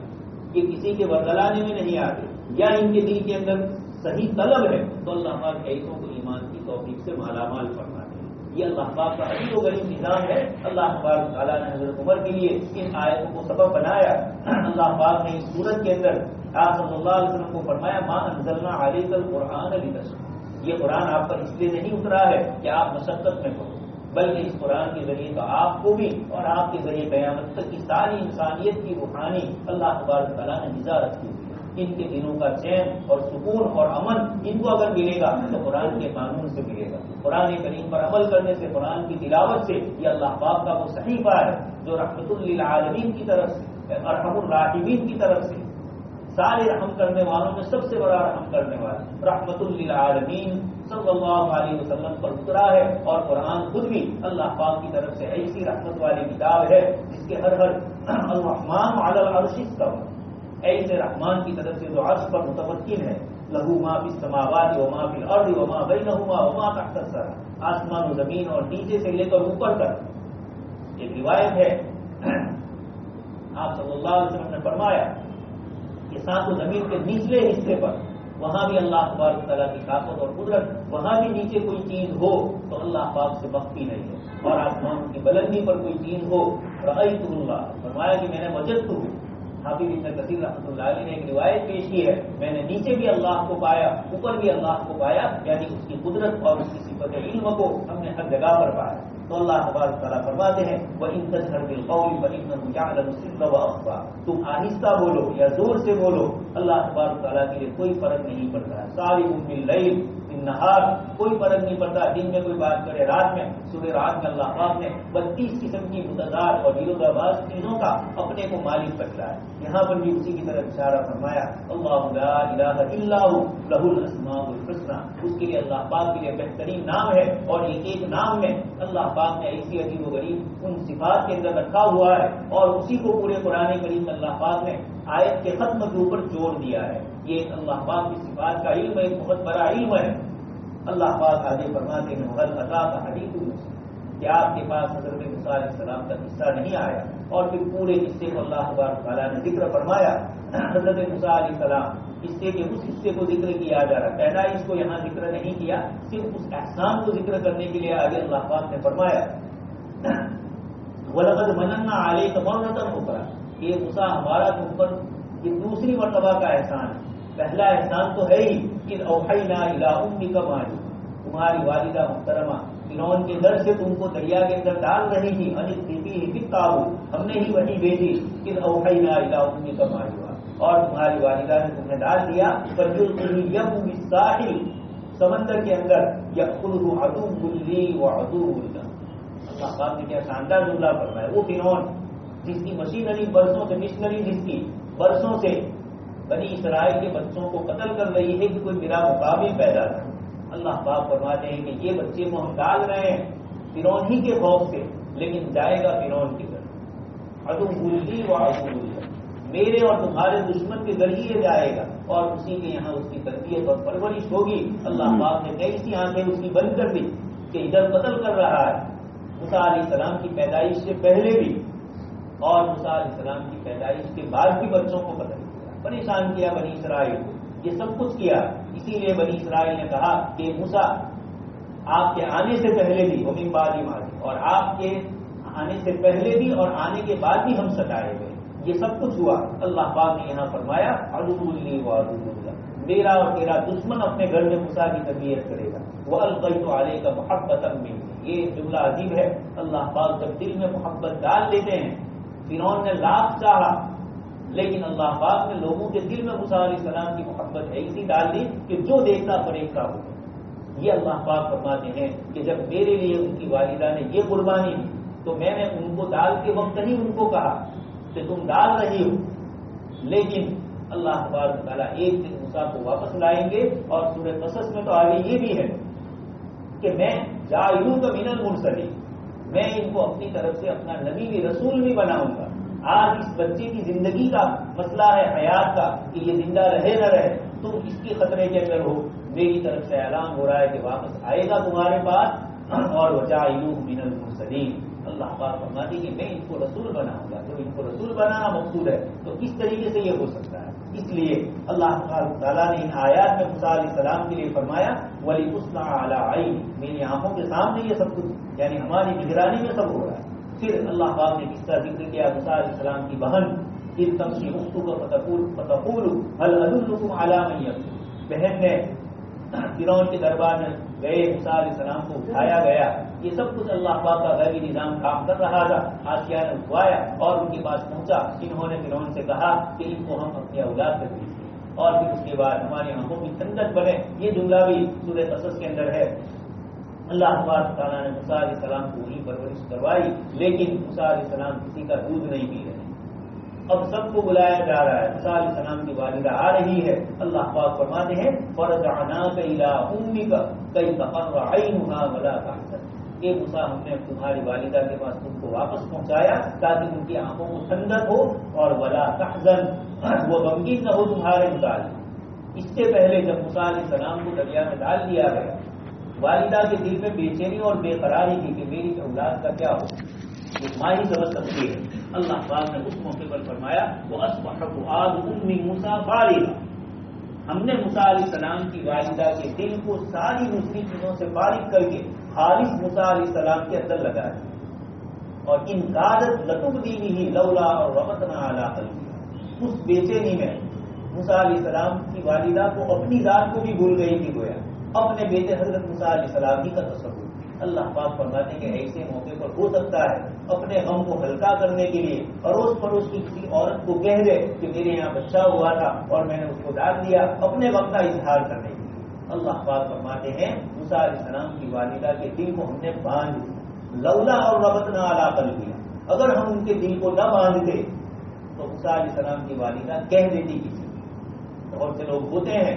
S1: کہ کسی کے ورگلانے میں نہیں آتے یا ان کے دل کے اندر صحیح طلب ہے تو اللہ پاک ایسوں کو ایمان کی توفیق سے مالا مال فرماتے ہیں. یہ اللہ پاک کا عجیب و غریب نظام ہے. اللہ تبارک تعالیٰ نے حضرت عمر کے لیے ان آیتوں کو سبب بنایا. اللہ پاک نے اس صورت کے اندر آپ صلی اللہ علیہ وسلم کو فرمایا ما انزلنا علیک القرآن لتشقى. یہ قرآن آپ پر اس لیے نہیں اترا ہے کہ آپ مشقت میں پڑھو بلکہ اس قرآن کے ذریعے تو آپ کو بھی اور آپ کے ذریعے قیامت تک کی ساری انسانیت کی روحانی اللہ تبارک تعالیٰ نے نظارت کی. ان کے دلوں کا چین اور سکون اور امن ان کو اگر ملے گا تو قرآن کے قانون سے ملے گا. قرآن کریم پر عمل کرنے سے قرآن کی تلاوت سے یہ اللہ پاک کا وہ صحیفہ ہے جو رحمت للعالمین کی طرف سے ارحم الراحمین کی طرف سے سارے رحم کرنے والوں میں سب سے بڑا رحم کرنے والا رحمت للعالمین صلی اللہ علیہ وسلم پر اترا ہے، اور قرآن خود بھی اللہ پاک کی طرف سے ایسی رحمت والی کتاب ہے جس کے ہر الرحمن علی العرش استوى، ایسے رحمان کی طرف سے جو عرش پر متمکن ہے، لہو ما فی السماوات و ما فی الارض و ما بینہما و ما تحت الثری، آسمان و زمین اور نیچے سے لے کر اوپر تک۔ ایک روایت ہے آپ صلی اللہ علیہ وسلم نے فرمایا کہ ساتھ زمین کے نچلے حصے پر وہاں بھی اللہ تبارک تعالیٰ کی طاقت اور قدرت، وہاں بھی نیچے کوئی چیز ہو تو اللہ پاک سے بختی نہیں ہے، اور آسمان کی بلندی پر کوئی چیز ہو، رأیت اللہ، فرمایا کہ میں نے وجدت ہوں۔ حافظ ابن کثیر رحمۃ اللہ علیہ نے ایک روایت پیش کی ہے، میں نے نیچے بھی اللہ کو پایا، اوپر بھی اللہ کو پایا، یعنی اس کی قدرت اور اس کی صفت علم کو ہم نے ہر جگہ پر پایا۔ تو اللہ تبارک تعالیٰ فرماتے ہیں وَإِن تَجْهَرْ بِالْقَوْلِ فَإِنَّهُ يَعْلَمُ السِّرَّ وَأَخْفَى، تم آہستہ بولو یا زور سے بولو، اللہ تبارک تعالیٰ کے لیے کوئی فرق نہیں پڑتا ہے۔ سَارِبٌ بِاللَّيْلِ بالنہار، کوئی فرق نہیں پڑتا، دن میں کوئی بات کرے، رات میں، صبح رات میں اللہ پاک نے 32 قسم کی متضاد اور ویرودآباز چیزوں کا اپنے کو مالک رکھا ہے۔ یہاں پر بھی اسی کی طرف اشارہ فرمایا اللہ لا الہ الا ہو لہ الاسماء الحسنى، اس کے لیے اللہ پاک کے لیے بہترین نام ہے، اور ایک ایک نام میں اللہ پاک نے ایسی عجیب و غریب ان صفات کے اندر رکھا ہوا ہے، اور اسی کو پورے قرآن کریم میں اللہ پاک نے آیت کے ختم کے اوپر جوڑ دیا ہے۔ یہ اللہ پاک کی صفات کا علم ایک بہت بڑا علم ہے۔ اللہ پاک آگے فرماتے ہیں وَهَلْ أَتَاكَ حَدِيثُ مُوسَىٰ، کہ آپ کے پاس حضرت موسیٰ علیہ السلام کا قصہ نہیں آیا، اور پھر پورے قصے کو اللہ تبارک تعالیٰ نے ذکر فرمایا۔ حضرت موسیٰ علیہ السلام قصے کے اس حصے کو ذکر کیا جا رہا ہے، پیدائش کو یہاں ذکر نہیں کیا، صرف اس احسان کو ذکر کرنے کے لیے آگے اللہ پاک نے فرمایا وَلَقَدْ مَنَنَّا عَلَيْكَ مَرَّةً أُخْرَىٰ، کہ موسیٰ ہمارا تم پر یہ دوسری مرتبہ کا احسان ہے۔ پہلا احسان تو ہے ہی کہ اوحینا الی امک ما یوحی، تمہاری والدہ محترمہ فرعون کے در سے تم کو دریا کے اندر ڈال رہی تھی، ان اخفیہ فی التابوت، ہم نے ہی وحی بھیجی کہ اوحینا الی امک ما یوحی، اور تمہاری والدہ نے تمہیں ڈال دیا فَلْيُلْقِهِ الْيَمُّ بِالسَّاحِلِ، سمندر کے اندر یأخذہ عدو لی وعدو لکم۔ اللہ پاک نے کیا شاندار جملہ فرمایا، وہ فرعون جس کی مشینری برسوں سے، مشنری جس کی برسوں سے بنی اسرائیل کے بچوں کو قتل کر رہی ہے کہ کوئی میرا مقابل پیدا تھا، اللہ پاک فرماتے ہیں کہ یہ بچے کو ہم ڈال رہے ہیں فرعون ہی کے خوف سے، لیکن جائے گا فرعون کی طرف، عدو لی وعدو لکم، میرے اور تمہارے دشمن کے ذریعے جائے گا، اور اسی کے یہاں اس کی تربیت اور پرورش ہوگی۔ اللہ پاک نے کیسی آنکھیں اس کی بند کر دی کہ ادھر قتل کر رہا ہے موسیٰ علیہ السلام کی پیدائش سے پہلے بھی، اور موسیٰ علیہ السلام کی پیدائش کے بعد بھی بچوں کو قتل کیا، پریشان کیا بنی اسرائیل کو، یہ سب کچھ کیا۔ اسی لیے بنی اسرائیل نے کہا کہ موسیٰ آپ کے آنے سے پہلے بھی ومن بعد ما، اور آپ کے آنے سے پہلے بھی اور آنے کے بعد بھی ہم ستائے گئے، یہ سب کچھ ہوا۔ اللہ پاک نے یہاں فرمایا عدو لی وعدو لکم، میرا اور تیرا دشمن اپنے گھر میں موسیٰ کی تربیت کرے گا۔ وَأَلْقَيْتُ عَلَيْكَ مَحَبَّةً مِّنِّي، یہ جملہ عجیب ہے، اللہ پاک جب دل میں محبت ڈال دیتے ہیں، فرعون نے لاکھ چاہا لیکن اللہ پاک نے لوگوں کے دل میں موسیٰ علیہ السلام کی محبت ایسی ڈال دی کہ جو دیکھتا فریقہ ہو۔ یہ اللہ پاک فرماتے ہیں کہ جب میرے لیے ان کی والدہ نے یہ قربانی دی تو میں نے ان کو ڈال کے وقت نہیں ان کو کہا کہ تم ڈال رہی ہو، لیکن اللہ تبارک تعالیٰ ایک دن موسیٰ کو واپس لائیں گے، اور سورہ قصص میں تو آگے یہ بھی ہے کہ میں جاعلوک من المرسلین، میں ان کو اپنی طرف سے اپنا نبی بھی رسول بھی بناؤں گا۔ آج اس بچے کی زندگی کا مسئلہ ہے، حیات کا، کہ یہ زندہ رہے نہ رہے، تم اس کی خطرے کے اندر ہو، میری طرف سے اعلان ہو رہا ہے کہ واپس آئے گا تمہارے پاس، اور وجاعلوہ من المرسلین، اللہ پاک فرماتی کہ میں ان کو رسول بناؤں گا۔ جب ان کو رسول بنانا مقصود ہے تو کس طریقے سے یہ ہو سکتا ہے؟ اس لیے اللہ تعالیٰ نے ان آیات میں موسیٰ علیہ السلام کے لیے فرمایا وَلِتُصْنَعَ عَلَىٰ عَيْنِي، میری آنکھوں کے سامنے یہ سب کچھ، یعنی ہماری نگرانی میں سب ہو رہا ہے۔ پھر اللہ پاک نے قصہ ذکر کیا موسیٰ علیہ السلام کی بہن اذ تمشی اختک فتقول هل ادلکم علی من یکفر، بہن نے فرعون کے دربار میں گئے، موسیٰ علیہ السلام کو اٹھایا گیا، یہ سب کچھ اللہ پاک کا غیبی نظام کام کر رہا تھا۔ آسیہ نے اٹھوایا اور ان کے پاس پہنچا، انہوں نے فرعون سے کہا کہ ان کو ہم اپنی اولاد کر دیجیے، اور پھر اس کے بعد ہماری آنکھوں کی ٹھنڈک بنے، یہ جملہ بھی سورہ قصص کے اندر ہے۔ اللہ تبارک تعالیٰ نے موسیٰ علیہ السلام کو وہی پرورش کروائی، لیکن موسیٰ علیہ السلام کسی کا دودھ نہیں پی رہے، اب سب کو بلایا جا رہا ہے. موسیٰ علیہ السلام کی والدہ آ رہی ہے. اللہ پاک فرماتے ہیں فَرَجَعْنَاكَ إِلَىٰ أُمِّكَ كَيْ تَقَرَّ عَيْنُهَا وَلَا تَحْزَنَ. اے موسیٰ ہم نے تمہاری والدہ کے پاس تم کو واپس پہنچایا تاکہ ان کی آنکھوں کو ٹھنڈک ہو اور ولا تحزن وہ غمگین نہ ہو تمہارے متعلق. اس سے پہلے جب موسیٰ علیہ السلام کو دریا میں ڈال دیا گیا والدہ کے دل میں بے چینی اور بے قراری تھی کہ میری اولاد کا کیا ہو. یہ ماں ہی سبق سکتی ہے. اللہ پاک نے اس موقع پر فرمایا وَأَصْبَحَ فُؤَادُ أُمِّ مُوسَىٰ فَارِغًا. ہم نے موسیٰ علیہ السلام کی والدہ کے دل کو ساری دوسری چیزوں سے فارغ کر کے خالص موسیٰ علیہ السلام کے اندر لگا دیا. اور ان کادت لتبدی بہ لولا ربطنا علی قلبها. اس بے چینی میں موسیٰ علیہ السلام کی والدہ کو اپنی ذات کو بھی بھول گئی تھی گویا اپنے بیٹے حضرت موسیٰ علیہ السلام ہی کا تصور. اللہ پاک فرماتے ہیں کہ ایسے موقع پر ہو سکتا ہے اپنے غم کو ہلکا کرنے کے لیے اڑوس پڑوس کی کسی عورت کو کہہ دے کہ میرے یہاں بچہ ہوا تھا اور میں نے اس کو ڈال دیا اپنے غم کا اظہار کرنے کے لیے. اللہ پاک فرماتے ہیں موسیٰ علیہ السلام کی والدہ کے دل کو ہم نے باندھ دیا لولا اور ربطنا علی قلبها. اگر ہم ان کے دل کو نہ باندھتے تو موسیٰ علیہ السلام کی والدہ کہہ دیتی کسی. بہت سے لوگ ہوتے ہیں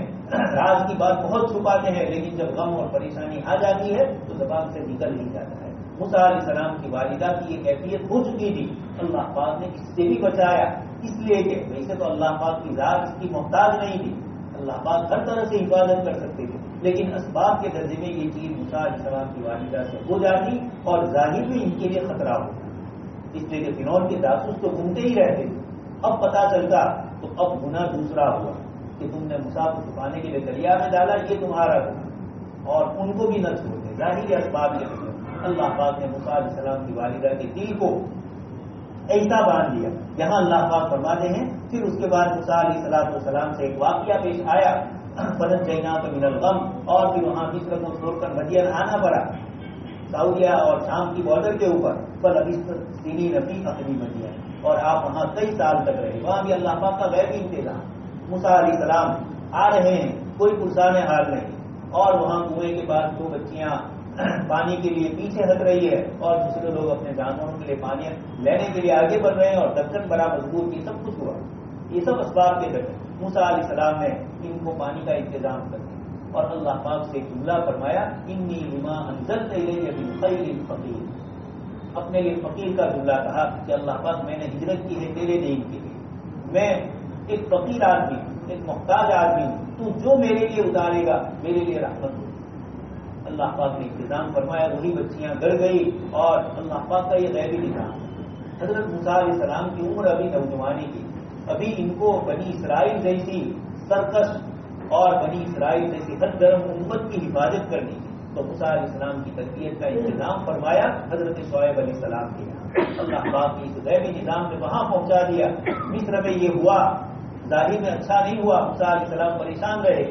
S1: راز کی بات بہت چھپاتے ہیں لیکن جب غم اور پریشانی آ جاتی ہے تو زبان سے نکل نہیں جاتا ہے. موسیٰ علیہ السلام کی والدہ کی یہ کیفیت ہو چکی تھی. اللہ پاک نے اس سے بھی بچایا اس لیے کہ ویسے تو اللہ پاک کی ذات اس کی محتاج نہیں تھی. اللہ پاک ہر طرح سے حفاظت کر سکتے تھے لیکن اسباب کے درجے میں یہ چیز موسیٰ علیہ السلام کی والدہ سے ہو جاتی اور ظاہر میں ان کے لیے خطرہ ہوتا. اس لیے کہ فرعون کے جاسوس تو گھومتے ہی رہتے تھے. اب پتا چلتا تو اب گناہ دوسرا ہوا کہ تم نے موسیٰ کو چھپانے کے لیے دریا میں ڈالا یہ تمہارا گناہ اور ان کو بھی نہ چھوڑتے. ظاہری اسباب کے لیے اللہ پاک نے موسیٰ علیہ السلام کی والدہ کے دل کو ایسا باندھ دیا. یہاں اللہ پاک فرماتے ہیں پھر اس کے بعد موسیٰ علیہ السلام سے ایک واقعہ پیش آیا فَنَجَّيْنَاكَ مِنَ الْغَمِّ. اور پھر وہاں مصر کو چھوڑ کر مدین آنا پڑا سعودیہ اور شام کی بارڈر کے اوپر فَلَبِثْتَ سِنِينَ فِي أَهْلِ مَدْيَنَ. اور آپ وہاں کئی سال تک رہے. وہاں بھی اللہ پاک کا غیبی انتظام. موسیٰ علیہ السلام آ رہے ہیں کوئی پرسان حال نہیں اور وہاں کنویں کے بعد دو بچیاں پانی کے لیے پیچھے ہٹ رہی ہے اور دوسرے لوگ اپنے جانوروں کے لیے پانی لینے کے لیے آگے بڑھ رہے ہیں اور دکن بڑا مضبوط یہ سب کچھ ہوا. یہ سب اسباب کے ذریعے موسیٰ علیہ السلام نے ان کو پانی کا انتظام کر دیا اور اللہ پاک سے جملہ فرمایا انی لما انزلت الیہ من خیر فقیر. اپنے لیے فقیر کا جملہ کہا کہ اللہ پاک میں نے ہجرت کی ہے تیرے دین کے لیے. میں ایک فقیر آدمی ایک محتاج آدمی تو جو میرے لیے اتارے گا میرے لیے رحمت ہوگی. اللہ پاک نے انتظام فرمایا وہی بچیاں گڑ گئی اور اللہ پاک کا یہ غیبی نظام. حضرت موسیٰ علیہ السلام کی عمر ابھی نوجوانی کی. ابھی ان کو بنی اسرائیل جیسی سرکش اور بنی اسرائیل جیسی حد درم امت کی حفاظت کرنی تھی تو موسیٰ علیہ السلام کی تربیت کا انتظام فرمایا حضرت شعیب علیہ السلام کے یہاں. اللہ پاک کی اس غیبی نظام نے وہاں پہنچا دیا. مصر میں یہ ہوا ظاہر میں اچھا نہیں ہوا. موسیٰ علیہ السلام پریشان رہے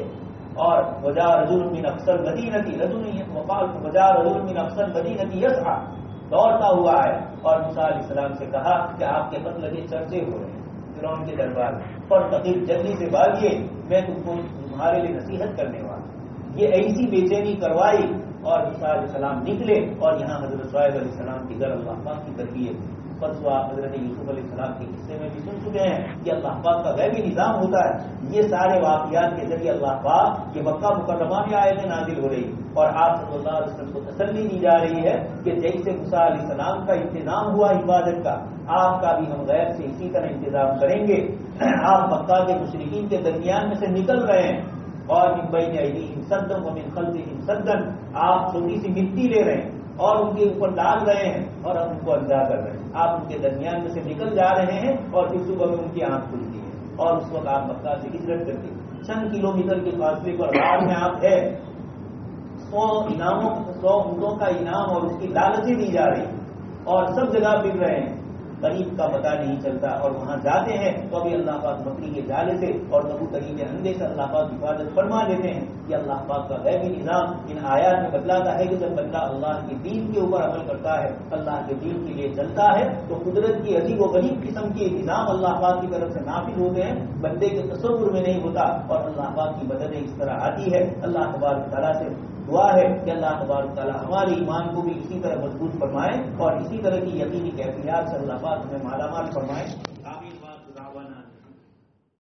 S1: اور وجاء رجل من اقصى المدینہ وجاء رجل من اقصى المدینہ یسعی دوڑتا ہوا ہے اور موسیٰ علیہ السلام سے کہا کہ آپ کے قتل کے چرچے ہو رہے ہیں فرعون کے دربار میں پر تقریب جلدی سے بھاگیے میں تم کو تمہارے لیے نصیحت کرنے والا. یہ ایسی بے چینی کروائی اور موسیٰ علیہ السلام نکلے اور یہاں حضرت شعیب علیہ السلام کی گھر اللہ پاک کی تربیت. پرسوں آپ حضرت یوسف علیہ السلام کے قصے میں بھی سن چکے ہیں کہ اللہ پاک کا غیبی نظام ہوتا ہے. یہ سارے واقعات کے ذریعے اللہ پاک یہ مکہ مکرمہ میں آیتیں نازل ہو رہی اور آپ صلی اللہ علیہ وسلم کو تسلی دی جا رہی ہے کہ جیسے موسیٰ علیہ السلام کا انتظام ہوا حفاظت کا آپ کا بھی ہم غیب سے اسی طرح انتظام کریں گے. آپ مکہ کے مشرکین کے درمیان میں سے نکل رہے ہیں اور من بین ایدیہم سدا ومن خلفہم سدا. آپ چھوٹی سی مٹی لے رہے ہیں اور ان کے اوپر ڈال رہے ہیں اور ہم ان کو اجزا کر رہے ہیں. آپ ان کے درمیان میں سے نکل جا رہے ہیں اور پھر صبح میں ان کی آنکھ کھلتی ہے اور اس وقت آپ مکہ سے ہجرت کرتے ہیں. چند کلومیٹر کے فاصلے پر رات میں آپ ہے 100 اونٹوں کا انعام اور اس کی لالچیں دی جا رہی اور سب جگہ پھر رہے ہیں. قریب کا پتہ نہیں چلتا اور وہاں جاتے ہیں تو ابھی اللہ پاک مکری کے جالے سے اور نبو تری کے اندھے سے اللہ پاک حفاظت فرما دیتے ہیں. یہ اللہ پاک کا غیبی نظام ان آیات میں بتلاتا ہے کہ جب بندہ اللہ کے دین کے اوپر عمل کرتا ہے اللہ کے دین کے لیے چلتا ہے تو قدرت کی عجیب و غریب قسم کے نظام اللہ پاک کی طرف سے نافذ ہوتے ہیں بندے کے تصور میں نہیں ہوتا اور اللہ پاک کی مدد اس طرح آتی ہے. اللہ تبارک تعالیٰ سے دعا ہے کہ اللہ تبارک تعالیٰ ہمارے ایمان کو بھی اسی طرح مضبوط فرمائے اور اسی طرح کی یقینی کیفیات سے اللہ پاک ہمیں مالا مال فرمائے.